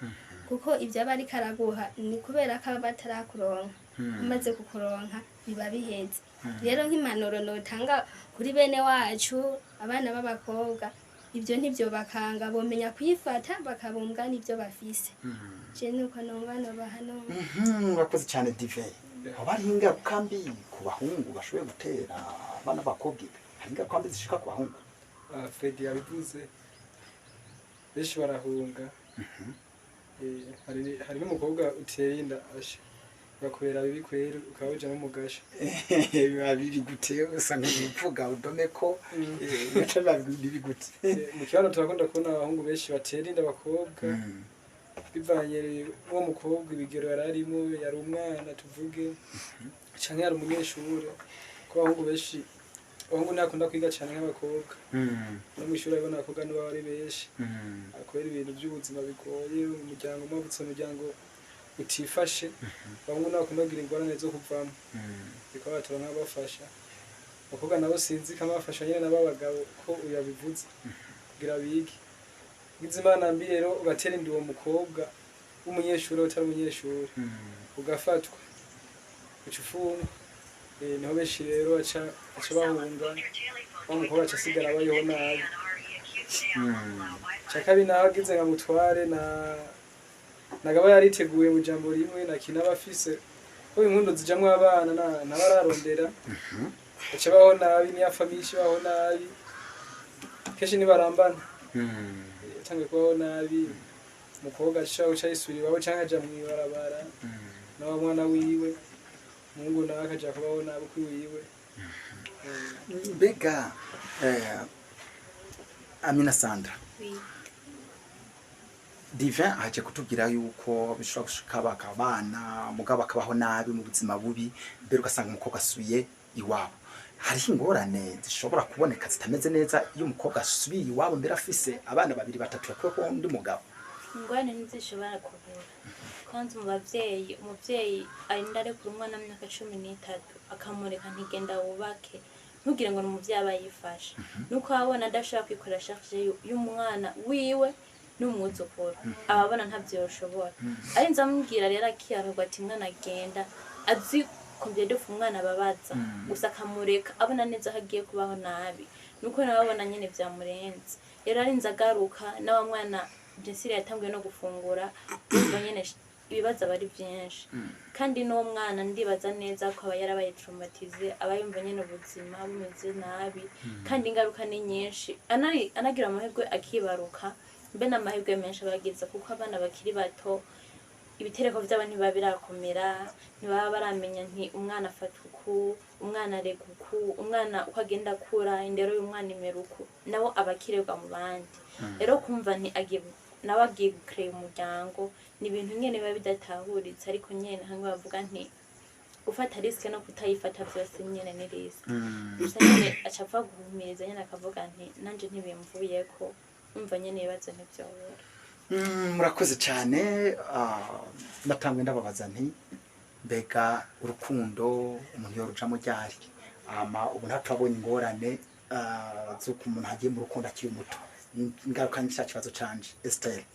kuko ivyo aba ariko araguha ni kubera ko aba batarakuronka umaze kukuronka biba biheze rero nk'impanuro notanga kuri bene wacu abana b'abakobwa ivyo ntibyo bakanga bomenya kuyifata bakabumbwa n'ivyo bafise je nuko numva nobahanura urakoze cyane Dive haba hari ingaruka mbi ku bahungu bashoboye gutera abana b'abakobwa hari ingaruka mbi zishika ku bahungu Fred yabivuze benshi barahunga hari n'umukobwa uteye inda asha bakubera bibi kwera ukaba uja n'umugasha biba biri gute usa nk'ibivuga udome ko bica bibi gute mu kibazo turakunda kubona abahungu benshi batera inda abakobwa bivanye uwo mukobwa ibigero yari arimo yari umwana tuvuge canke yari umunyeshure ko abahungu benshi abahungu ntakunda kwiga cane nk'abakobwa no mw'ishuri abona abakobwa nibo bari benshi akorera ibintu by'ubuzima bigoye umuryango umwavutse umuryango utifashe abahungu ntakunda kugira ingorane zo kuvamo bikaba batora nk'abafasha abakobwa nabo sinzi ko abafasha nyene n'ababagabo ko uyabivuze kugira bige ugize imana mbi rero ugatera inda uwo mukobwa w'umunyeshuri utari umunyeshuri ugafatwa uca ufungwa niho benshi rero baca bahunga wa mukobwa aca asigara abayeho nabi ca kabiri naho agize nka mutware nagaba yariteguye mu jambo rimwe nakina abafise ko impundu zijamwo abana ntabararondera baca baho nabi niya famishi baho nabi kenshi nibarambana tange kubaho nabi umukobwa uca yisubira iwabo canke aja mw'ibarabara nawe mwana wiwe mungu nawe akaja kubaho nabi kwiwiwe mbega Amina Sandra Divin aje kutubwira yuko bishobora gushika bakabana mugabo akabaho nabi mu buzima bubi mbere ugasanga umukobwa asubiye iwabo hari ingorane zishobora kuboneka zitameze neza iyo umukobwa asubiye iwabo mbere afise abana babiri batatu yakwe ko undi mugabo ingorane ntizishobora kubura konzi mu bavyeyi umuvyeyi arinda arekura umwana w'imyaka 13 akamureka ntigenda wubake ntugire ngo n'umuvyeyi aba yifashe nuko abona adashobora kwikorera charge y'umwana wiwe n'umwuzukuru ababona ntavyoshobora ari nzamubwira rero akiyarwa ati mwana agenda azi kumbye dufu umwana babaza gusa akamureka abona neza hagiye kubaho nabi nuko nababona nyene vyamurenze rero ari nzagaruka nawa mwana Jesire yatanguye no gufungura umva nyene ibibaza bari byinshi kandi no mwana ndibaza neza ko aba yarabaye traumatize abayumva nyene ubuzima bumeze nabi kandi ingaruka ni nyinshi anagira amahirwe akibaruka mbe n'amahirwe menshi abagize kuko abana bakiri bato ibitereko vy'aba ntibabirakomera ntibaba baramenya nti umwana afata uku umwana arega uku umwana uko agenda akura indero y'umwana imeruku nawo abakirerwa mu bandi rero kumva nti nawe agiye gucrea umuryango ni ibintu nyene biba bidatahuritse ariko nyene hamwe bavuga nti gufata riske no kutayifata byose nyene ni riske gusa nyene acapfa guhumiriza nyene akavuga nti nanje ntibimvuyeko umva nyene ibibazo ntivyobora murakoze cyane natangwe ndababaza nti mbega urukundo umuntu yorujamo ryari ubu ntaturabonye ingorane z'uko umuntu agiye mu rukundo akiri muto ingaruka nyinshi kibazo canje Estelle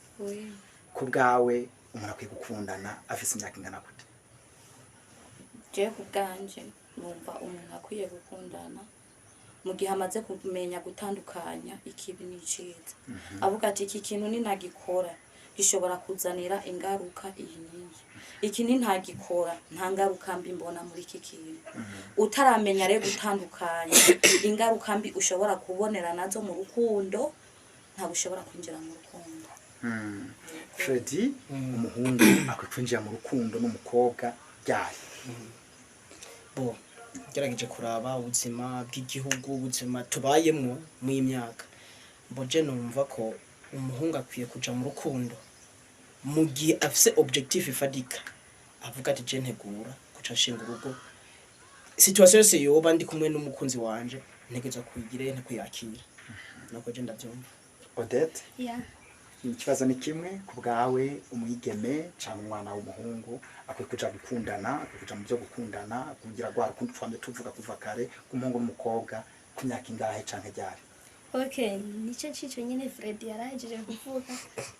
ku bwawe umuntu akwiye gukundana afise imyaka ingana gute je ku bwanje numva umuntu akwiye gukundana mu gihe amaze kumenya gutandukanya ikibi n'iciza avuga ati iki kintu ni ntagikora gishobora kuzanira ingaruka iyi n'iyi iki ni ntagikora nta ngaruka mbi mbona muri iki kintu utaramenya rero gutandukanya ingaruka mbi ushobora kubonera nazo mu rukundo nta ushobora kwinjira mu rukundo Freddy umuhungu akwinjira mu rukundo n'umukobwa ryari bo gerageje kuraba ubuzima bw'igihugu ubuzima tubayemo mu imyaka boje numva ko umuhungu akwiye kuja mu rukundo mu gihe afise objectif ifadika avuga ati je ntegura kuca nshinga urugo situation yose yoba ndi kumwe n'umukunzi wanje ntegerezwa kuyigire ntakuyakira nuko je ndavyumva. Odette ya ikibazo ni kimwe ku bwawe umwigeme cyangwa umwana w'umuhungu akwiye kuja gukundana akwiye kuja mu byo gukundana kugira rwa rukundo twamye tuvuga kuva kare k'umuhungu n'umukobwa ku myaka ingahe canke ryari? okay nico cico nyene Fred yarahejeje kuvuga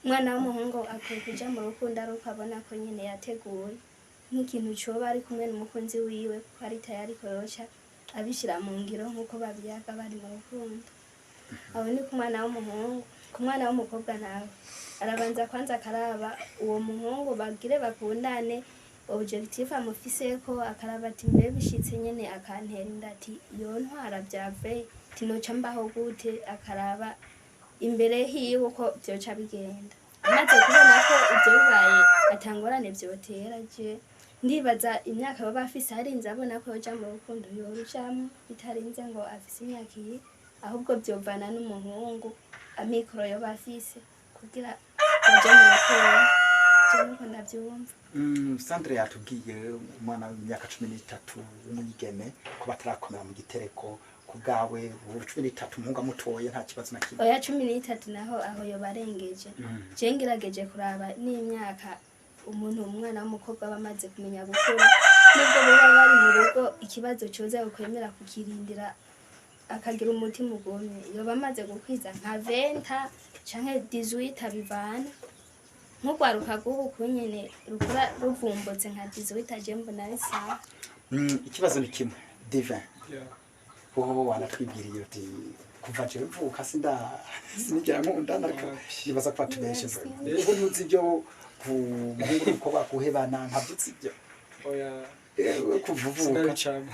umwana w'umuhungu akwiye kuja mu rukundo ari uko abona ko nyene yateguwe nk'ikintu coba ari kumwe n'umukunzi wiwe kuko ari tayari koyoca abishira mu ngiro nk'uko babiyaga bari mu rukundo. Abo ni ku mwana w'umuhungu. Ku mwana w'umukobwa nawe arabanza kwanza akaraba uwo muhungu bagire bakundane objectif amufise ko akaraba ati mbe bishitse nyene akantera inda ati yo ntwara byave tinoca mbaho gute, akaraba imbere hiwe ko byoca bigenda. Amaze kubona ko ibyo bibaye atangorane byotera je ndibaza imyaka baba afise harinze abona ko yoja mu rukundo yorujamwo bitarinze ngo afise imyaka iyi, ahubwo byovana n'umuhungu amikoro yoba afise kugira aje mu rukundo. Je nuko ndavyumva. Sandra yatubwiye umwana w'imyaka 13 w'umwigeme ko batarakomera mu gitereko ku bwawe 13 umuhungu amutoye nta kibazo na kimwe. Oya 13 naho aho yoba arengeje. Je ngirageje kuraba n'imyaka umuntu umwana w'umukobwa bamaze kumenya gukura nubwo baba bari mu rugo ikibazo cyoza gukwemera kukirindira akagira umutima ugomye yoba amaze gukwiza nka 20 canke 18 bivana nk'ugwaruka gubu kunyene rukura ruvumbutse nka 18 je mbona ari sawa. Ikibazo ni kimwe Divin Yeah. wowe wanatwibwiriye uti kuva je mvuka sinigera nkunda nariko nibaza ko batubeshe rero ntuzi ibyo ku muhungu n'umukobwa kuhebana ntabyutse ibyo Oya. kuvuvuka Sinabicamo.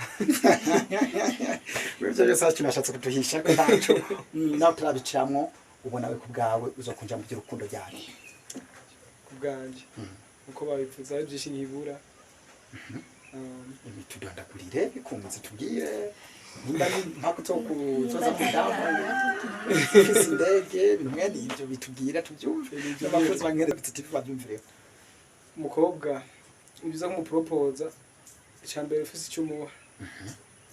Webyo byose nashatse kutuhisha ko ntaco nawe turabicamwo ubona we ku bwawe uzokunja mu by'urukundo ryawe Ku bwanje. Uko babivuza ari byinshi nkibura. Tudandagurire bikunze tubwire nimba mpako zo kuzoza kudamu ufise indege bimwe n'ibyo bitubwira tubyumve n'abakozi bankere bititivu babyumvireho. Umukobwa ubiza kumupropose icambere ufise icyumuha.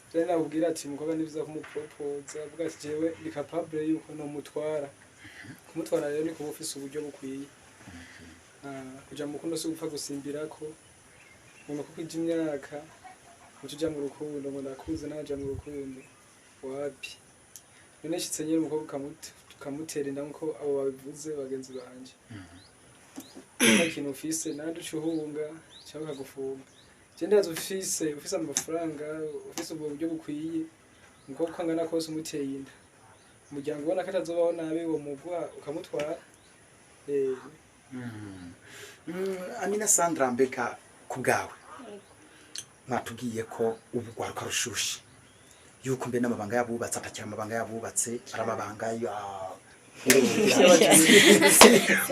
Cyane nabubwira ati umukobwa nibiza kumupropose avuga ati jewe ni capable yuko no mutwara. Kumutwara rero ni kuba ufise uburyo bukwiye. Kuja mu rukundo si gupfa gusimbirako. Umuntu kuko imyaka utuja mu rukundo ngo nakuze naja mu rukundo wapi. None shitse nyine umukobwa kamutera inda nko abo babivuze bagenzi banje. Ikintu ufise nandi ucuhunga cyangwa kagufunga. Je ndazi ufise amafaranga ufise ubwo buryo bukwiye umukobwa angana kose umuteye inda. Umuryango ubona ko atazobaho nabi uwo mugwa ukamutwara. Amina Sandra mbeka ku bwawe mwatubwiye ko ubu gwaruka rushushe yuko mbe n'amabanga yabubatse atakira amabanga yabubatse arababanga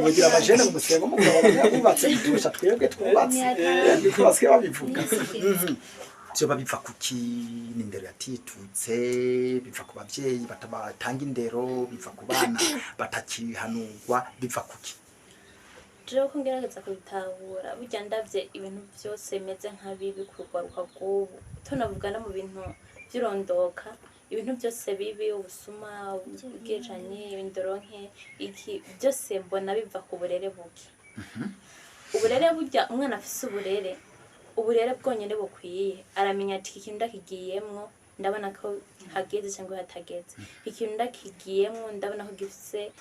ugira abajene mu musego mu mabanga yabubatse dusha twebwe twubatse twaswe babivuga byo babiva kuki n'indero yatitutse biva ku bavyeyi batabatanga indero biva ku bana batakihanurwa biva kuki. Jewe ko ngerageza kubitahura burya ndavye ibintu byose meze nka bibi kurwaruka bw'ubu tunavuga no mu bintu by'irondoka ibintu byose bibi ubusuma ubwejanye indoronke iki byose mbona biva ku burere buke. Uburere burya umwana afise uburere bwonyene bukwiye aramenya ati ikintu ndakigiyemwo ndabona ko hageze cyangwa hatageze ikintu ndakigiyemwo ndabona ko gifise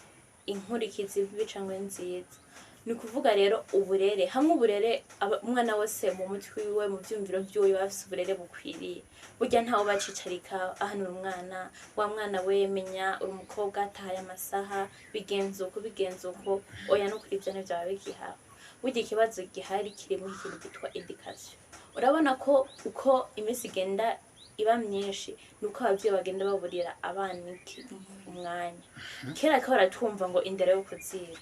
inkurikizi bibi cyangwa nziza. Ni kuvuga rero uburere hamwe uburere umwana wose mu mutwe wiwe mu byumviro by'uwo afise uburere bukwiriye burya ntawo bacicarika ahanura umwana wa mwana we menya uri umukobwa atahaye amasaha bigenza uko oya no kuri ibyo ntibyaba bigihawe. Burya ikibazo gihari kiri muri ikintu cyitwa education. Urabona ko uko iminsi igenda iba myinshi nuko abavyeyi bagenda baburira abana iki umwanya kera ko baratwumva ngo indero yo kuzira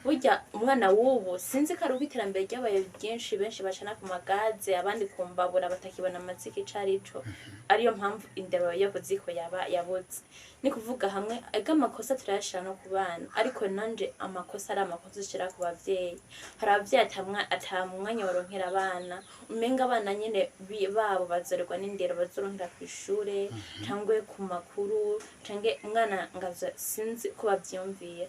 burya umwana w'ubu sinzi ko ari uko iterambere ryabaye byinshi benshi bacana ku magaze abandi kumbabura batakibona amatsiko ico arico ariyo mpamvu indero yo kuziko yaba yabuze ni kuvuga hamwe ega amakosa turayashira no ku bana ariko nanje amakosa ari amakosa ushira ku bavyeyi hari abavyeyi ata mwanya baronkera abana umenga abana nyene babo bazorerwa n'indero bazoronkera kw'ishure cangwe ku makuru cange umwana ngaza sinzi ko bavyumviye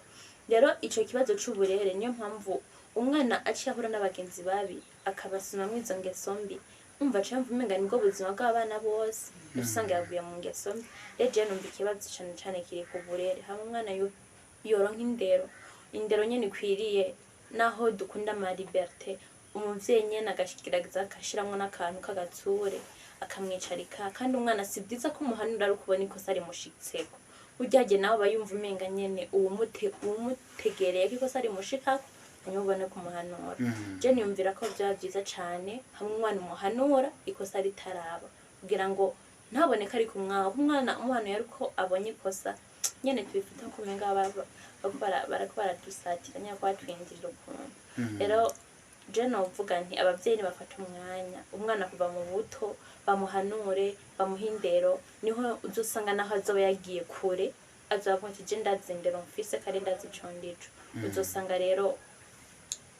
rero ico kibazo c'uburere niyo mpamvu umwana aciye ahura n'abagenzi babi akabasumamwo izo ngeso mbi umva camva umenga nibwo buzima bw'abana bose usanga yaguye mu ngeso mbi rero je numva ikibazo cane cane kiri ku burere hamwe umwana yoronka indero nyene ikwiriye naho dukunda ama liberté umuvyeyi nyene agashikiragiza akashiramwo n'akantu k'agatsure akamwicarika kandi umwana si byiza ko umuhanura ari ukubona ikosa rimushitseko uryaje nawe bayumva umenga nyene uwumutegereye ko ikosa rimushikako anyubone kumuhanura je niyumvira ko byaba byiza cane hamwe umwana umuhanura ikosa ritaraba kugira ngo ntaboneka ari kumwaho umwana yaruko abonye ikosa nyene tubifata ko umenga barako baradusatira nyako batwinjira ukuntu rero je novuga nti abavyeyi bafata umwana kuva mu buto bamuhanure bamuhindero niho uzosanga naho azoba yagiye kure azavuga ati je ndazindero mfise kare ndazicondijo uzosanga rero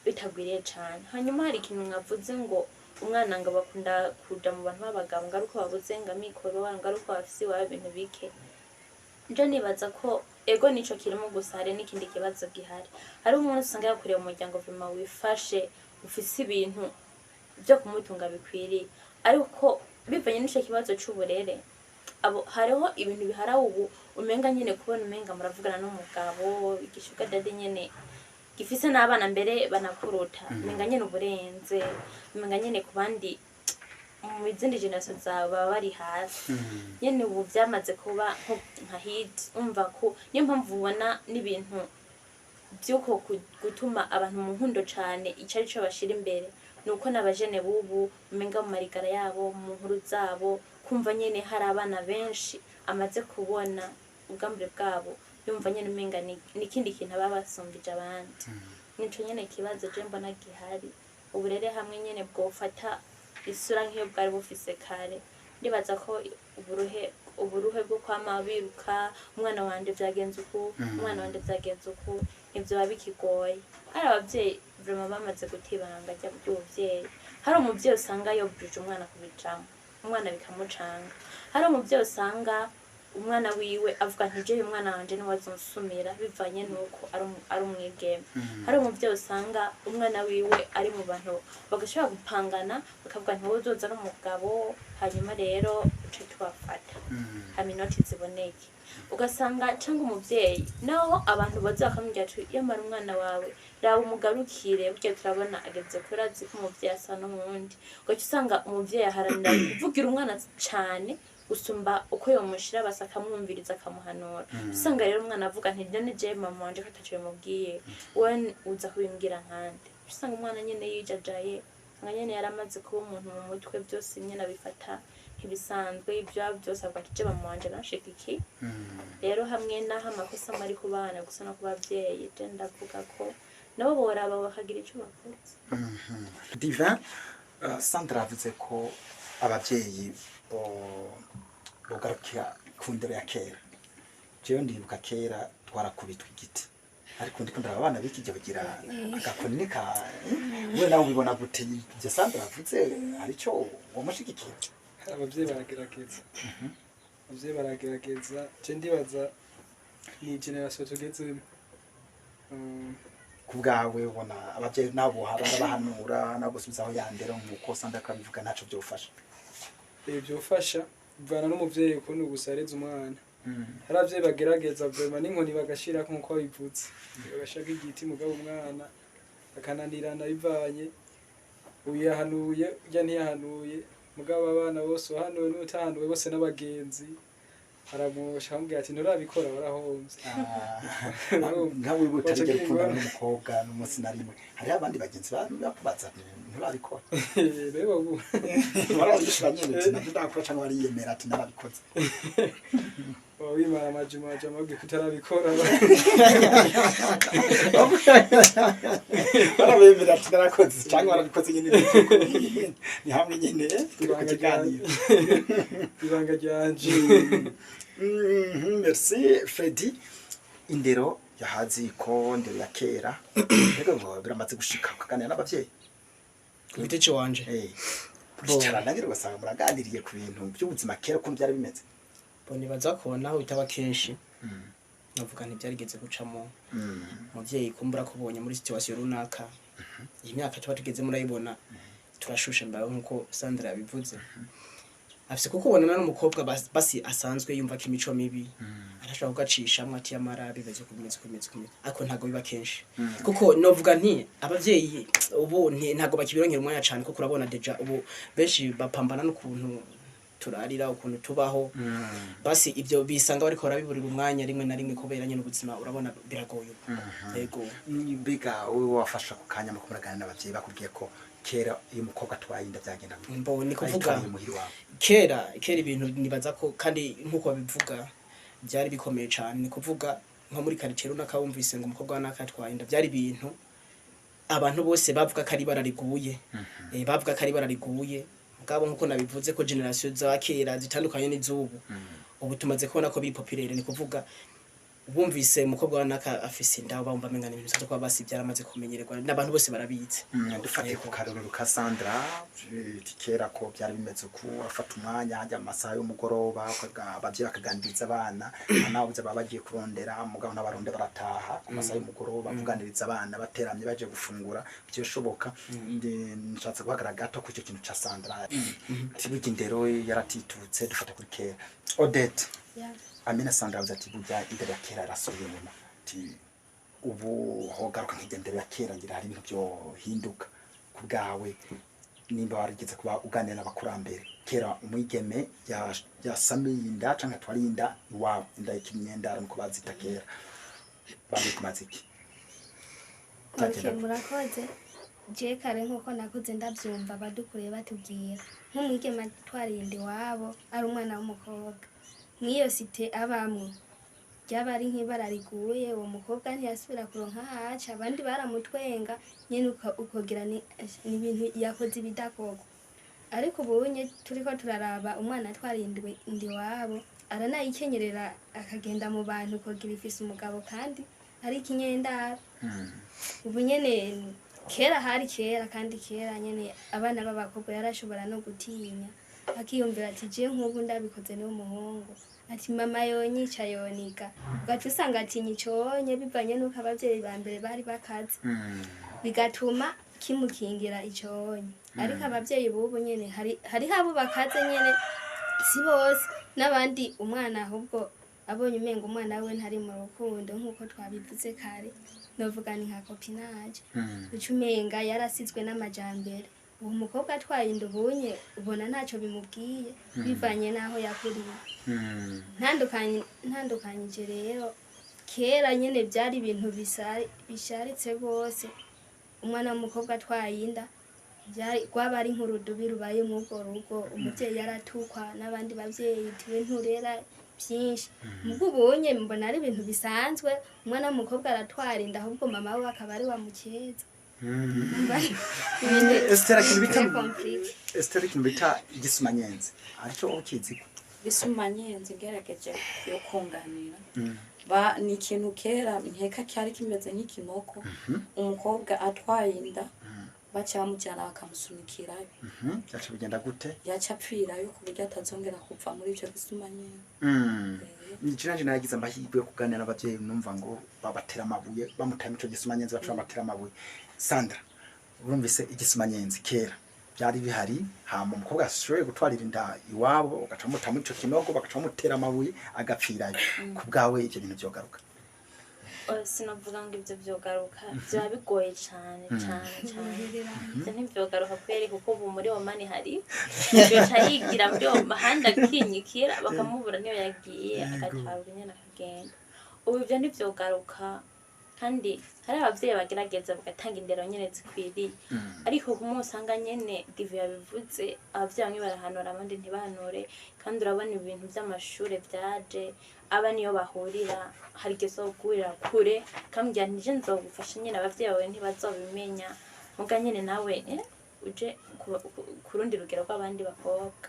bitagwiriye cane hanyuma hari ikintu mwavuze ngo umwana ngo bakunda kuja mu bantu b'abagabo ngaruko babuze ngo amikoro ngaruko bafise iwabo ibintu bike je nibaza ko ego nico kirimo gusa hari n'ikindi kibazo gihari hari umuntu usanga yakoreye umuryango vuma wifashe ufise ibintu byo kumutunga bikwiriye ariko bivanye n'ico kibazo c'uburere abo hariho ibintu bihara ubu umenga nyene kubona umenga muravugana n'umugabo igishuga dade nyene gifise n'abana mbere banakuruta umenga nyene uburenze umenga nyene ku bandi mu izindi generation zawe baba bari hasi nyene ubu vyamaze kuba nka hit umva ko niyo mpamvu ubona n'ibintu byuko gutuma abantu mu nkundo cane icari cyo bashira imbere nuko nabajene bubu umenga mu marigara yabo mu nkuru zabo kumva nyene hari abana benshi amaze kubona ubwambure bwabo yumva nyene umenga nikindi kintu baba basumbije abandi nico nyene kibazo je mbona gihari uburere hamwe nyene bwofata isura nk'iyo bwari bufise kare ndibaza ko uburuhe bwo kwama biruka umwana wanje vyagenze uku umwana wanje vyagenze uku ivyo babikigoye hari abavyeyi vraiment bamaze gutibanga rya by'ubuvyeyi hari umuvyeyi usanga yobruje umwana kubijamo umwana bikamucanga hari umuvyeyi usanga umwana wiwe avuga nti je umwana wanje ni wazonsumira bivanye nuko ari umwigeme hari umuvyeyi usanga umwana wiwe ari mu bantu bagashobora gupangana bakavuga nti wowe uzoza n'umugabo hanyuma rero uce tubafata haminoti ziboneke ugasanga cyangwa umuvyeyi naho abantu baza bakamubwira ati yamara umwana wawe raba umugarukire burya turabona ageze kuri azi ko umuvyeyi asa n'umundi ugaca usanga umuvyeyi aharanira kuvugira umwana cane usumba uko yomushira basa akamwumviriza akamuhanura usanga rero umwana avuga nti none je mama wanje ko ataciye mubwiye we uza kubimbwira nkande usanga umwana nyene yijajaye nyene yaramaze kuba umuntu mu mutwe byose nyene abifata ibisanzwe ibyo byose avuga ati je mama wanje nashika iki rero hamwe naho amakosa mari ku bana gusa no ku bavyeyi je ndavuga ko nabo boraba bakagira ico bakoze Divin Sandra avuze ko abavyeyi bogarukira ku ndero ya kera jewe ndibuka kera twarakubitwa igiti ariko ndiko ndaraba abana biki je bagira agakoni ka we nawe ubibona gute je Sandra avuze arico wamushigikira abavyeyi baragerageza je ndibaza ni generation tugezemo kubwawe ubona abavyeyi nabo barabahanura nabo gusubizaho yandero nkuko Sandra akabivuga ntaco byofasha byofasha bivana n'umuvyeyi ukuntu gusareza umwana hari abavyeyi bagerageza vraiment n'inkoni bagashira nkuko bivutse bagashaka igiti mugabo umwana akananirana bivanye uyahanuye ujya ntiyahanuye mugabo abana bose wahanuwe n'utahanuwe bose n'abagenzi aramusha ambwira ati nturabikora warahomvye nkawe butarije gukundana n'umukobwa n'umunsi na rimwe hari abandi bagenzi bakubaza nturabikora rero ubu barabishanye ati ndakora cyangwa bariyemera ati narabikoze wimana amajima amabwi kutarabikora barabemera ati narakoze cyangwa barabikoze nyine ni hamwe nyine turi ku kiganiro ibanga ryanje. Merci Freddy. Indero yahazi ko ndero ya kera rego biramaze gushika kuganira n'abavyeyi ku giti canje bicarana ngiro basanga muraganiriye ku bintu by'ubuzima kera ko byari bimeze nibaza ko naho bitaba kenshi navuga ntibyarigeze gucamo umuvyeyi kumbura kubonye muri situation runaka iyi myaka tuba tugeze murayibona turashushe mbaye nkuko Sandra yabivuze afise kuko ubonana n'umukobwa basi asanzwe yumva ko imico mibi arashaka kugacishamwe ati yamara bibeze kumeze ako ntago biba kenshi kuko novuga nti abavyeyi ubu ntago bakibironkera umwanya cyane kuko urabona deja ubu benshi bapambana n'ukuntu turarira ukuntu tubaho basi ibyo bisanga bariko barabiburira umwanya rimwe na rimwe kubera nyene ubuzima urabona biragoye yego biga wowe wafasha ku kanya mu kumuragana n'abavyeyi bakubwiye ko kera iyo mukobwa twayinda byagenda mbo ni kuvuga kera ibintu nibaza ko kandi nkuko babivuga byari bikomeye cyane ni kuvuga nko muri quartier runaka wumvise ngo umukobwa nakatwayinda byari ibintu abantu bose bavuga ko ari barariguye bavuga ko ari barariguye ngabo nkuko nabivuze ko generation za kera zitandukanye n'izubu ubu tumaze kubona ko biri populaire ni kuvuga bumvise umukobwa wanaka afise inda bamba menga n'ibintu cyo kwa basi byaramaze kumenyerwa n'abantu bose barabizi dufate ku karorero ka Sandra kera ko byari bimeze ku afata umwanya hajya amasaha y'umugoroba abavyeyi bakaganiriza abana nawe uza babagiye kurondera mugabo n'abaronde barataha ku masaha y'umugoroba kuganiriza abana bateramye baje gufungura byoshoboka nshatse guhagarara gato ku cyo kintu ca Sandra tibugi ndero yaratitutse dufate kuri kera Odette Amina Sandra ati burya indero ya kera rasubiye nyuma ati ubu hogaruka nk'igendero ya kera ngira hari ibintu byo hinduka ku bwawe nimba warigeze kuba uganira n'abakurambere kera umwigeme yasamiye inda canke twarinda iwabo inda y'ikimyendaro nuko bazita kera bandi kumaziki murakoze je kare nkuko nakuze ndavyumva badukuriye batubwira nk'umwigeme twarinda iwabo ari umwana w'umukobwa niyo site abamwe ryaba ari nk'ibara riguye uwo mukobwa ntiyasubira kuronka haca abandi baramutwenga nyene ukogira ni ibintu yakoze ibidakorwa ariko ubunye turiko turaraba umwana twarindwe ndi wabo aranayikenyerera akagenda mu bantu kogira ifise umugabo kandi ari kinyendara ubu nyene kera hari kera kandi kera nyene abana b'abakobwa yarashobora no gutinya akiyumvira ati je nk'ubu ndabikoze n'umuhungu ati mama yonyica yoniga gacu usanga atinya iconye bivanye nuko abavyeyi ba mbere bari bakaze bigatuma kimukingira iconye ariko abavyeyi bubu nyene hari habo bakaze nyene si bose n'abandi umwana ahubwo abonye umenga umwana we ntari mu rukundo nkuko twabivuze kare novuga ni nka copinage ucumenga yarasizwe n'amajambere uwo mukobwa atwaye inda ubunye ubona ntacyo bimubwiye bivanye n'aho yakuriye ntandukanyije rero kera nyene byari ibintu bisharitse rwose umwana w'umukobwa atwaye inda rwaba ari nk'urudubi rubaye mw'urwo rugo umuvyeyi yaratukwa n'abandi bavyeyi tiwe nturera byinshi mubwo ubonye mbona ari ibintu bisanzwe umwana w'umukobwa aratwara inda ahubwo mama we akaba ari wamukeza Esther kintu bita igisumanyenzi ariko ukizi Igisumanyenzi gerageje yo kunganira ni ikintu kera nkeka cyari kimeze nk'ikimoko umukobwa atwaye inda bacamujyana bakamusunikirayo yaca bigenda gute yaca apfirayo ku buryo atazongera kuva muri ivyo gisumanyenzi Nijinaje nagize amahirwe yo kuganira n'abavyeyi numva ngo babatera amabuye bamutama ico gisumanyenzi bacu babatera amabuye Sandra urumvise igisumanyenzi kera byari bihari hama umukobwa ashoboye gutwarira inda iwabo ugaca mutama ico kinogo bagaca mutera amabuye agapfirayo ku bwawe ivyo bintu byogaruka sinavuga ngo ibyo byogaruka byaba bigoye cyane ibyo ntibyogaruka kubera kuko ubu muri Omani hari yoca yigira muri uwo mahanda akinyikira bakamubura niyo yagiye agatwara nyine akagenda ubu ibyo ntibyogaruka kandi hari abavyeyi bagerageza bagatanga indero nyene zikwiriye ariko kumwe usanga nyene divi yabivuze abavyeyi bamwe barahanura abandi ntibahanure kandi urabona ibintu vy'amashure vyaje aba niyo bahurira hari igihe uzogurira kure kambwira nti je nzogufasha nyene abavyeyi bawe ntibazobimenya muga nyene nawe uje ku rundi rugero rw'abandi bakobwa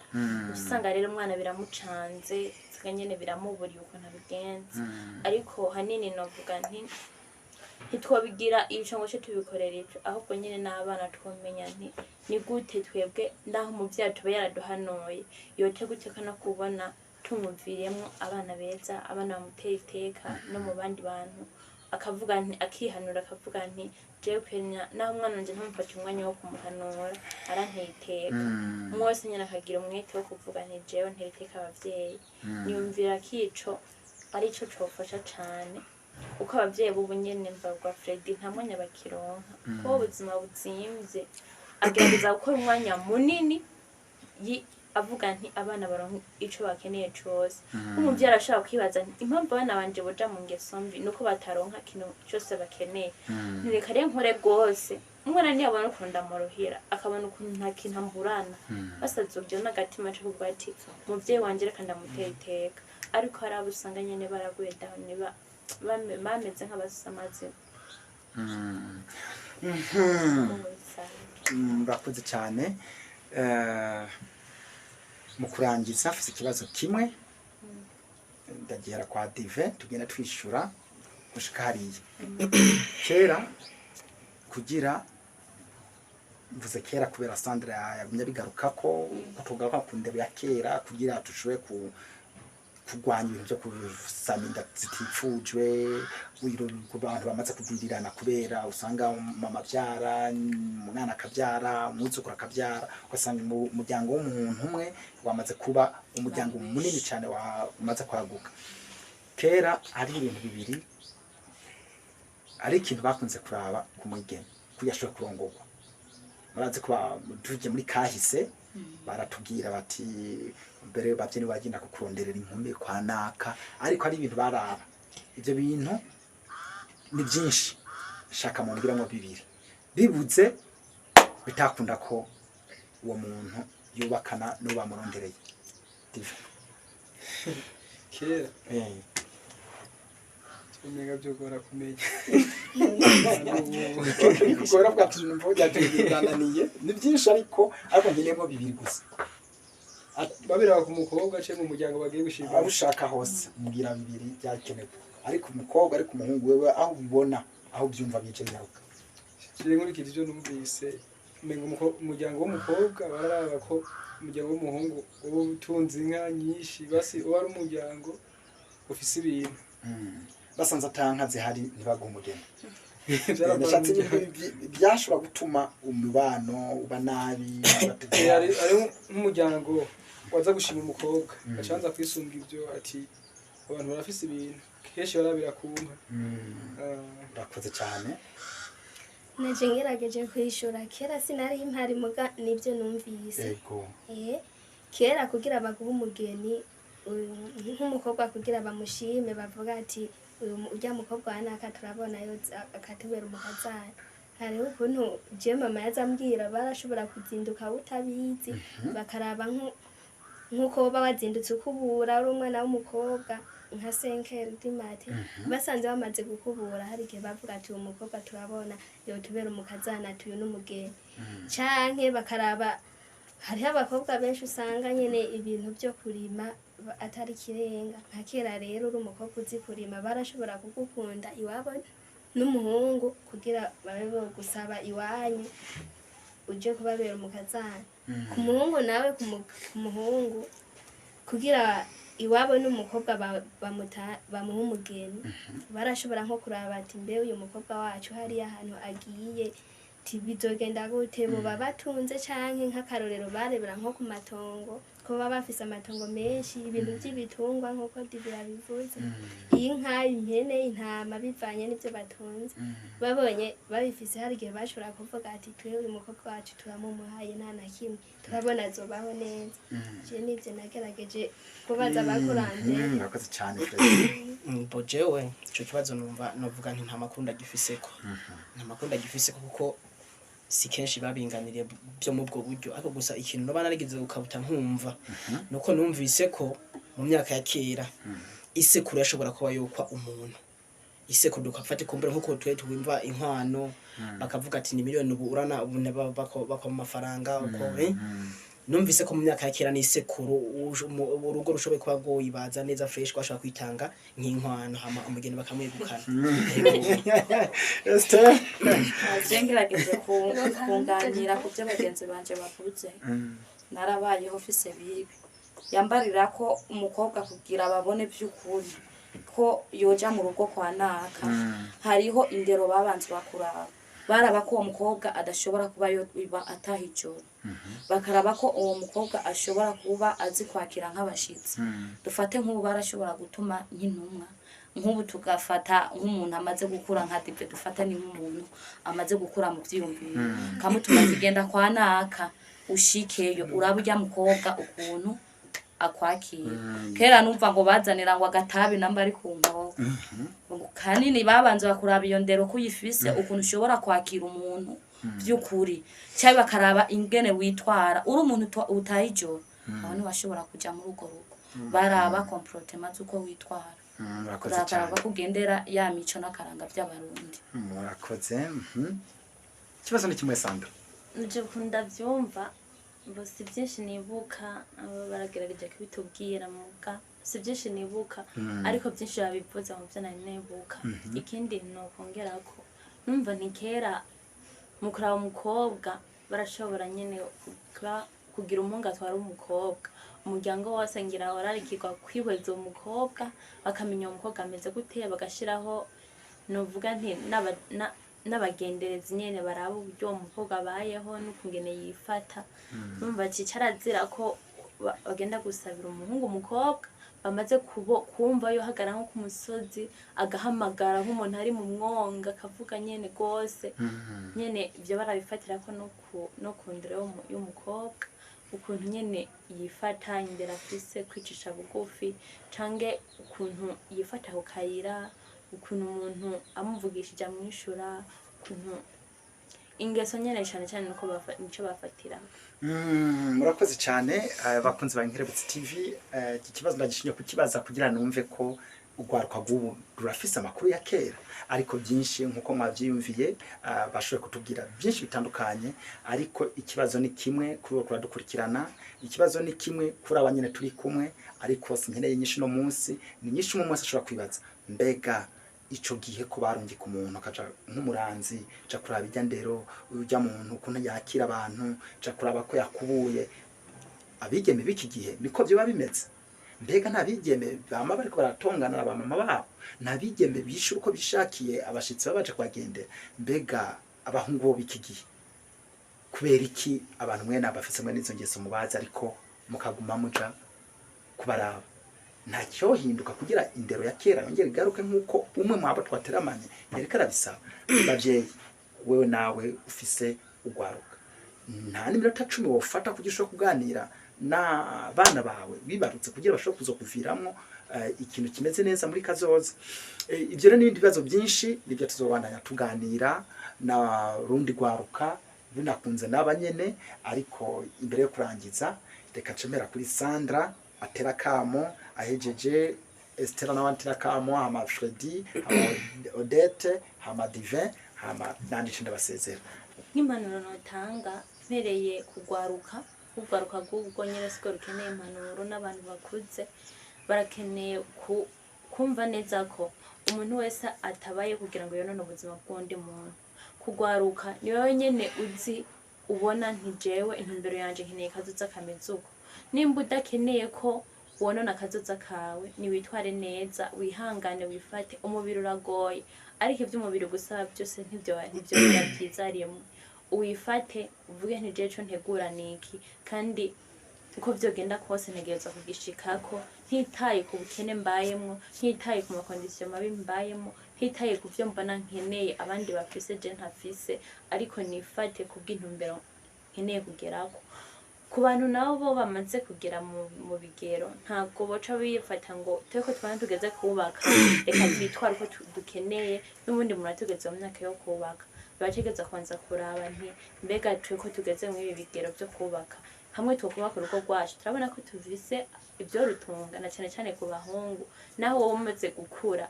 usanga rero umwana biramucanze usanga nyene biramuburiye ukuntu abigenza ariko hanini novuga nti ntitwobigira ibico ngo tubikorera ivyo ahubwo nyene n'abana twomenya nti ni gute twebwe ndaho umuvyeyi tuba yaraduhanuye yote guteka no kubona tumuviriyemwo abana beza abana bamutera iteka no mu bandi bantu akavuga nti akihanura akavuga nti jewe kwenya naho umwana wanje ntumufata umwanya wo kumuhanura arantera iteka mwose nyene akagira umwete wo kuvuga nti jewe ntera iteka abavyeyi niyumvira kico arico cofasha cane uko abavyeyi bubu nyene mbarwa Fredy nta mwanya bakironka ko ubuzima buzimvye agerageza gukora umwanya munini avuga nti abana baronka ico bakeneye cose umuvyeyi arashaka kwibaza impamvu abana banje boja mu ngeso mbi nuko bataronka kino cyose bakeneye ntireka rero nkore rwose umwana ntiyabona ukuntu ndamuruhira akabona ukuntu nta kintu amburana basazovyo n'agatima co kuvuga ati umuvyeyi wanje reka ndamutera iteka ariko hari abo usanga nyene baraguye down bameze nk'abasamazi murakoze cyane mu kurangiza afise ikibazo kimwe ndagera kwa Dive tugenda twishura gushika hariya kera kugira mvuze kera kubera Sandra yagumye bigaruka ko tugaruka ku ndebe ya kera kugira tushobe kugwanya ibintu byo kusaminda zitifujwe ku bantu bamaze kuvindirana kubera usanga mama byara umwana akabyara umwuzukuru akabyara ugasanga umuryango w'umuntu umwe wamaze kuba umuryango munini cyane wamaze kwaguka kera ari ibintu bibiri ari ikintu bakunze kuraba ku mwigeme kuyashobora kurongorwa murazi ko tuje muri kahise baratubwira bati mbere bavye ni bagenda kukuronderera inkumi kwa naka ariko ari ibintu baraba ivyo bintu ni byinshi shaka mu ngiramwo bibiri bibuze bitakunda ko uwo muntu yubakana no bamurondereye kera umenya byo gora kumenya bikugora bwa kintu mvuga byananiye ni byinshi ariko nkeneyemo bibiri gusa babira ku mukobwa cyo mu muryango bagiye gushimira arushaka hose mugira bibiri byakenewe ariko umukobwa ariko umuhungu wewe aho bibona aho byumva bice byaruka kire nkurikije ibyo numvise menga umuryango w'umukobwa bararaba ko umuryango w'umuhungu ubu utunze inka nyinshi basi uba ari umuryango ufise ibintu basanze atanka zihari ntibaguha umugeni byashobora gutuma umubano uba nabi ari nk'umuryango waza gushima umukobwa acanza kwisunga ibyo ati abantu barafise ibintu kenshi barabira kumpa urakoze cyane naje ngerageje kwishura kera sinari impari muga nibyo numvise yego kera kugira baguha umugeni nk'umukobwa kugira bamushime bavuga ati ujya mukobwa wa naka turabona yo akatubera umukazana hariho ukuntu je mama yazambwira barashobora kuzinduka utabizi bakaraba nk'uko baba bazindutse ukubura ari umwana w'umukobwa nka senkeri dimati basanze bamaze gukubura hari igihe bavuga ati uwo mukobwa turabona yotubera umukazana tuyu n'umugeni canke bakaraba hariho abakobwa benshi usanga nyene ibintu byo kurima atari kirenga nka kera rero uri umukobwa uzi kurima barashobora kugukunda iwabo n'umuhungu kugira babe gusaba iwanyu uje kubabera umukazana ku muhungu nawe ku muhungu kugira iwabo n'umukobwa bamuha umugeni barashobora nko kuraba ati mbe uyu mukobwa wacu hariya ahantu agiye bizogenda gute boba batunze canke nk'akarorero barebera nko ku matongo kuba bafise amatongo menshi ibintu by'ibitungwa nk'uko Divya bivuze inka impene intama bivanye n'ibyo batunze babonye babifise hari igihe bashobora kuvuga ati twe uyu mukobwa wacu turamumuhaye nta na kimwe turabona azobaho neza je nivyo nagerageje kubaza bakurambere murakoze cyane bo jewe ico kibazo numva novuga nti nta makuru ndagifiseko nta makuru ndagifiseko kuko si kenshi babinganiriye byo mu bwo buryo ariko gusa ikintu no banarigeze gukabuta nkumva nuko numvise ko mu myaka ya kera isekuru yashobora kuba yokwa umuntu isekuru dukafate kumbere nkuko twe twimva inkwano bakavuga ati ni miliyoni ubu urana ubune bako mafaranga uko numvise ko mu myaka ya kera ni isekuru urugo rushoboye kuba goyibaza neza fresh kwashaka kwitanga nk'inkwano hama umugeni bakamwegukana Esther azengerageze kunganira ku byo bagenzi banje bavuze narabayeho ofise bibi yambarira ko umukobwa kugira babone by'ukuri ko yoja mu rugo kwa naka hariho indero babanze bakuraba baraba ko uwo mukobwa adashobora kuba yoba atahijoro bakaraba ko uwo mukobwa ashobora kuba azi kwakira nk'abashitsi dufate nk'ubu barashobora gutuma nk'intumwa nk'ubu tugafata nk'umuntu amaze gukura nka Divya dufata ni nk'umuntu amaze gukura mu byiyumviro kamutuma kigenda kwa naka ushikeyo uraba ujya mukobwa ukuntu akwakira kera numva ngo bazanira ngo agatabi namba ari ku nkoko kanini babanze bakuraba iyo ndero kuyifise ukuntu ushobora kwakira umuntu by'ukuri cyangwa bakaraba ingene witwara uri umuntu utahijoro abantu bashobora kuja muri ugo rugo baraba comportement uko witwara murakoze cyane baraba kugendera ya mico n'akaranga by'abarundi murakoze kibazo ni kimwe Sandra nje kunda byumva bose byinshi nibuka baragerageje kubitubwira muga si byinshi nibuka ariko byinshi babivuza mu byo nari nibuka ikindi no kongera ko numva ni kera mukura umukobwa barashobora nyene kugira umunga atwara umukobwa umuryango wose ngira wararikirwa kwihweza umukobwa bakamenya umukobwa ameze gute bagashiraho novuga nti n'abagenderezi nyene baraba uburyo umukobwa abayeho n'ukungene yifata numva cicarazira ko bagenda gusabira umuhungu umukobwa bamaze kumva yo hagara nko ku musozi agahamagara nk'umuntu ari mu mwonga akavuga nyene gose nyene ibyo barabifatira ko no kundira y'umukobwa ukuntu nyene yifata indera afise kwicisha bugufi canke ukuntu yifata ku kayira ukuntu umuntu amuvugishije amwishura ukuntu ingeso nyene cyane nuko nico bafatira murakoze cyane bakunze ba Nkerebutsi TV iki kibazo ndagishinye kukibaza kugira numve ko ugwaruka gubu rurafise amakuru ya kera ariko byinshi nkuko mwavyiyumviye bashoboye kutubwira byinshi bitandukanye ariko ikibazo ni kimwe kuri kuradukurikirana ikibazo ni kimwe kuri abanyene turi kumwe ariko sinkeneye nyinshi no munsi ni nyinshi mu munsi ashobora kwibaza mbega ico gihe ko barungi ku muntu akaja nk'umuranzi ca kuraba ijya ndero ujya muntu kuntu yakira abantu ca kuraba ko yakubuye abigeme biki gihe niko byo babimeze mbega nta bigeme bama bariko baratongana aba mama babo nta bigeme bishura uko bishakiye abashitsi babaje kwagendera mbega abahungu bo biki gihe kubera iki abantu mwe nabafise mwe nizo ngeso mubaza ariko mukaguma muja kubaraba nta cyohinduka kugira indero ya kera yongere igaruke nkuko umwe mwabo twateramanye yereka arabisaba bavyeyi wewe nawe ufise ugwaruka nta n'iminota 10 wofata kugira ushobora kuganira na bana bawe bibarutse kugira bashobora kuzokuviramwo ikintu kimeze neza muri kazoza ibyo rero n'ibindi bibazo byinshi nibyo tuzobandanya tuganira na rundi gwaruka binakunze n'abanyene ariko imbere yo kurangiza reka cemera kuri Sandra atera kamo ahejeje Esther na wantera kamo ama Freddy ama Odette ama Divin ama nanditse ndabasezera nk'impanuro notanga mpereye kugwaruka bw'ubwo nyine siko rukeneye impanuro n'abantu bakuze barakeneye kumva neza ko umuntu wese atabaye kugira ngo yonone ubuzima bw'undi muntu kugwaruka ni wowe nyene uzi ubona ntijewe intumbero yanje nkeneye kazoza kameze uko nimba udakeneye ko wonona kazoza kawe ni witware neza wihangane wifate umubiri uragoye ariko iby'umubiri gusaba byose ntibyo byiza rimwe uwifate uvuge ntijewe co ntegura niki kandi uko vyogenda kose ntegerezwa kugishikako ntitaye ku bukene mbayemwo ntitaye ku makondisiyo mabi mbayemwo ntitaye ku vyo mbona nkeneye abandi bafise je ntafise ariko nifate ku bw'intumbero nkeneye kugerako ku bantu nabo bo bamaze kugera mu bigero ntabwo boca bifata ngo tureko twana tugeze kubaka reka twitware uko dukeneye n'ubundi muntu atugeze mu myaka yo kubaka bategeza kwanza kuraba nti mbega tureko tugeze mu ibi bigero byo kubaka hamwe twokubaka urugo rwacu turabona ko tuvise ibyo rutunga na cyane cyane ku bahungu naho wowe umaze gukura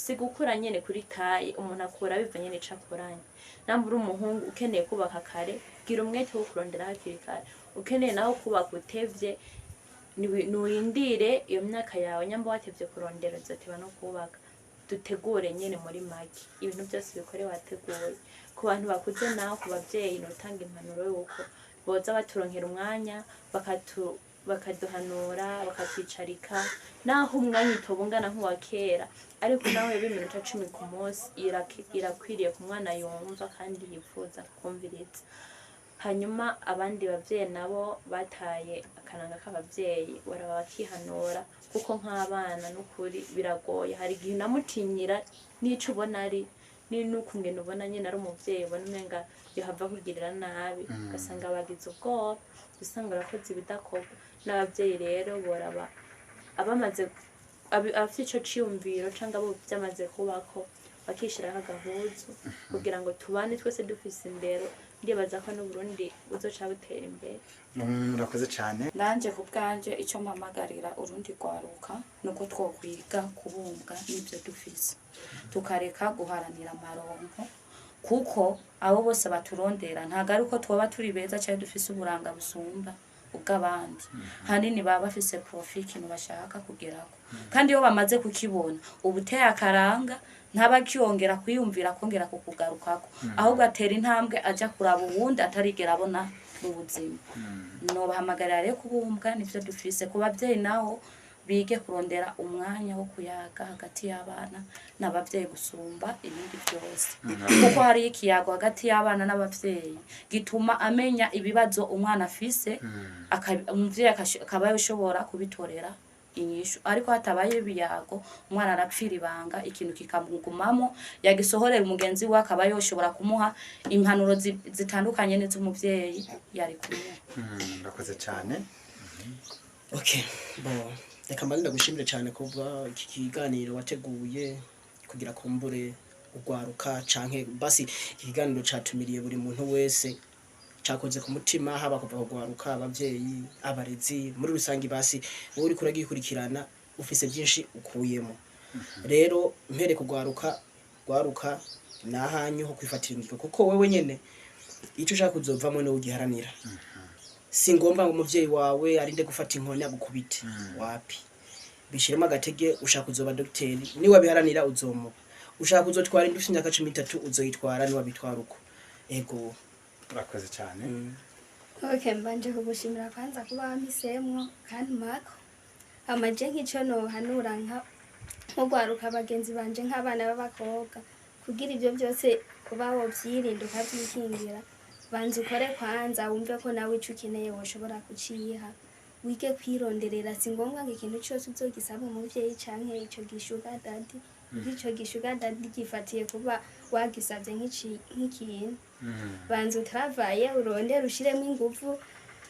si gukura nyene kuri taye umuntu akura bivanye n'ico akuranye namba uri umuhungu ukeneye kubaka kare gira umwete wo kurondera hakiri kare ukeneye naho kubaka utevye nurindire iyo myaka yawe nyamba watevye kurondera uzotiba no kubaka dutegure nyene muri make ibintu byose bikore wateguye ku bantu bakuze naho ku bavyeyi notanga impanuro yuko boza baturonkera umwanya bakaduhanura bakatwicarika naho umwanya utobungana nk'uwa kera ariko nawe b'iminota 10 ku munsi irakwiriye ku mwana yumva kandi yifuza kumviriza hanyuma abandi bavyeyi nabo bataye akananga k'abavyeyi baraba bakihanura kuko nk'abana n'ukuri biragoye hari igihe namutinyira n'ico ubona ari n'ukungene ubona nyine ari umuvyeyi ubona umenga yohava kugirira nabi ugasanga bagize ubwoba usanga arakoze ibidakorwa n'abavyeyi rero boraba abamaze afite ico ciyumviro canga abo byamaze kubako bakishiraho agahuzu kugira ngo tubane twese dufise indero ndibaza ko n'Uburundi buzoca butera imbere. Murakoze cyane. Nanje ku bwanje icyo mpamagarira urundi rwaruka nuko twokwiga kubumbwa n'ibyo dufise tukareka guharanira amaronko kuko abo bose baturondera ntago ari uko twoba turi beza cyane dufise uburanga busumba ubw'abandi hanini baba bafise profit ikintu bashaka kugerako kandi iyo bamaze kukibona ubuteye akaranga ntabakiyongera kwiyumvira kongera kukugarukako ahubwo atera intambwe aja kuraba uwundi atarigera abona mu buzima no bahamagarira rero kubumbwa nivyo dufise ku bavyeyi naho bige kurondera umwanya wo kuyaga hagati y'abana n'abavyeyi gusumba ibindi byose kuko hari ikiyago hagati y'abana n'abavyeyi gituma amenya ibibazo umwana afise umuvyeyi akaba yoshobora kubitorera inyishu ariko hatabaye biyago umwana arapfira ibanga ikintu kikamugumamo yagisohorera umugenzi we akaba yoshobora kumuha impanuro zitandukanye n'iz'umuvyeyi yari kumwe. Murakoze cyane. Okay, bon. Reka mbanza gushimira cyane kuva iki kiganiro wateguye kugira kumbure ugwaruka canke basi ikiganiro catumiriye buri muntu wese cakoze ku mutima haba kuva kugwaruka abavyeyi abarezi muri rusangi basi wowe uri kuragikurikirana ufise byinshi ukuyemo rero mpere kugwaruka nahanyu ho kwifatira ingingo kuko wewe nyene ico ushaka kuzovamo no ugiharanira singomba ngo umuvyeyi wawe arinde gufata inkoni agukubite wapi bishiremo agatege ushaka kuzoba docteur ni wabiharanira uzomo ushaka kuzotwara indi imyaka 13 uzoyitwara ni wabitwara uko ego. Murakoze cyane. Okay, mbanje kugushimira kwanza kuba wampisemwo kandi mako amaje nk'ico no hanura nk'ugwaruka abagenzi banje nk'abana b'abakobwa kugira ibyo byose kuba wovyirinda ukavyikingira banze ukore kwanza wumve ko nawe ico ukeneye woshobora kuciha wige kwironderera si ngombwa ngo ikintu cyose uzogisaba umuvyeyi canke ico gishuga dadi ico gishuga dadi gifatiye kuba wagisavye nk'ikintu banze utravaye urondera ushiremo ingufu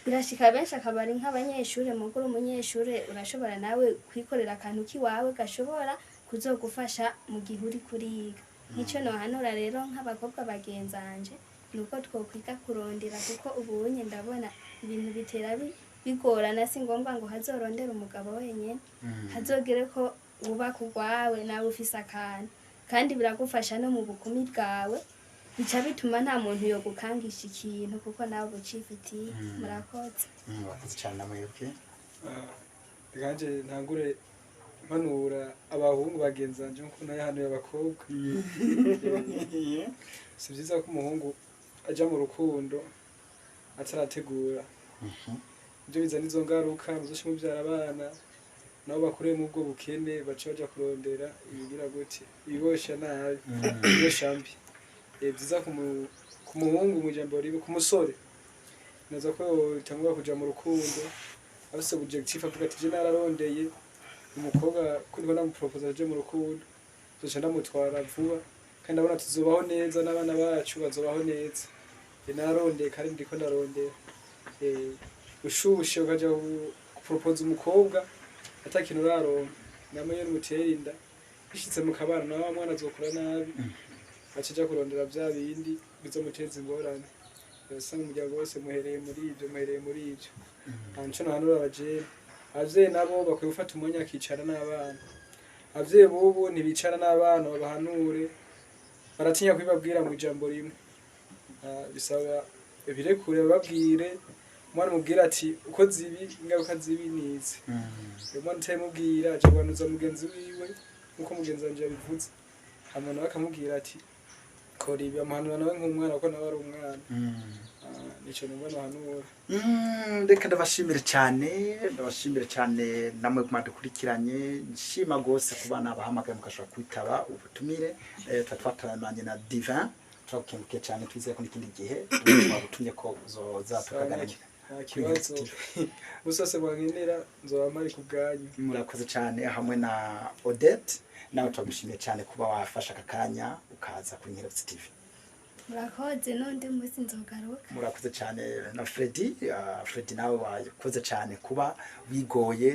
birashika benshi akabari nk'abanyeshure muguru umunyeshure urashobora nawe kwikorera akantu kiwawe gashobora kuzogufasha mu gihe uri kuriga nico no hanura rero nk'abakobwa bagenzanje nuko twokwiga kurondera kuko ubunye ndabona ibintu bitera bigorana si ngombwa ngo hazorondera umugabo wenyene hazogere ko uba kugwawe nawe ufise akantu kandi biragufasha no mu bukumi bwawe bica bituma nta muntu yo gukangisha ikintu kuko nawe ucifitiye. Murakoze. Murakoze cyane namwebwe. Ganje ntangure manura abahungu bagenzanje nko naye hano y'abakobwa si byiza ko umuhungu aja mu rukundo atarategura ibyo bizana izo ngaruka muzoshimwe byara abana nabo bakureye mu bwo bukene baca baja kurondera ibigira gute ibosha nabi ibosha mbi byiza ku muhungu mu jambo ribe ku musore naza ko tangwa kuja mu rukundo afise objectif avuga ati je nararondeye umukobwa kuri na muproposa je mu rukundo zoca ndamutwara vuba kandi abona tuzobaho neza n'abana bacu bazobaho neza narondeye kandi ndiko ndarondera ushushe ukaja propose umukobwa atakintu uraronka namwe n'umutera inda bishitse mu kabana nawe mwana azokura nabi acija kurondera bya bindi bizomuteza ingorane usanga umuryango wose muhereye muri ibyo ntaco nahanura abajene abavyeyi nabo bakwiye gufata umwanya akicara n'abana abavyeyi bobo ntibicara n'abana babahanure baratinya kwibabwira mu ijambo rimwe bisaba birekure babwire umwana mubwira ati uko zibi ingaruka zibi nizi umwana utamubwira acabanuza mugenzi wiwe nkuko mugenzi wanje yabivuze hama nawe akamubwira ati kora ibi amuhanura nawe nk'umwana kuko nawe ari umwana nico numva nahanura reka ndabashimire cyane namwe mwadukurikiranye nshima gose ku bana bahamagaye mukashobora kwitaba ubutumire twatwatananye na Divin turakenguke cyane twizeye ko n'ikindi gihe twabutumye ko uzoza tukaganira kibazo usose mwankenera nzoba mari ku bwanyu murakoze cyane hamwe na Odette nawe turagushimiye cyane kuba wafasha aka kanya ukaza kuri Nkerebutsi TV murakoze n'undi munsi nzogaruka murakoze cyane na Freddy nawe wakoze cyane kuba wigoye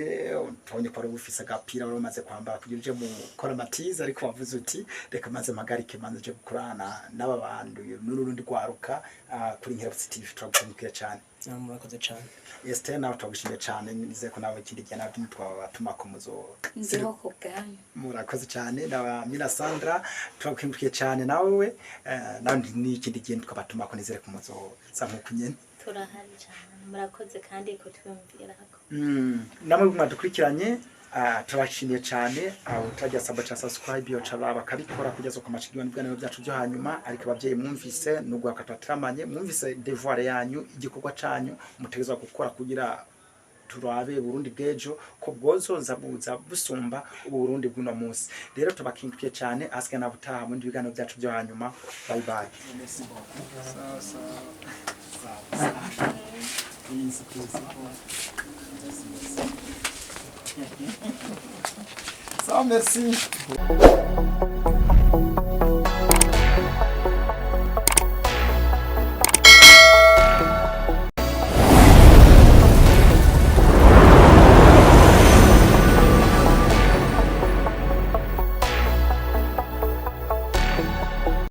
tubonye ko ari ufise agapira wari umaze kwambara kugira uje mu koramatiza ariko wavuze uti reka maze magarike manze je gukorana n'aba bantu n'urundi rwaruka kuri Nkerebutsi TV turagushimiye cyane murakoze cyane Esther nawe turagushimiye cyane nizeye ko nawe ikindi gihe nawe twabatuma ko muzo nziho ku bwanyu murakoze cyane na Mina Sandra turagushimiye cyane nawe nawe n'ikindi gihe twabatuma ko nizere ko muzo nkuko nyene turahari cyane murakoze kandi ko twumvirako namwe mwadukurikiranye turabashimiye cyane utajya saba cha subscribe yo caba bakabikora kugeza ku mashigwa n'ibwaniro byacu byo hanyuma ariko abavyeyi mwumvise nubwo akataturamanye mwumvise devoir yanyu igikorwa canyu mutegezwa gukora kugira turabe Burundi bwejo ko bwozoza buza busumba Burundi bw'uno munsi rero tubakingiye cyane aske na butaha mu biganiro byacu byo hanyuma bye bye merci beaucoup merci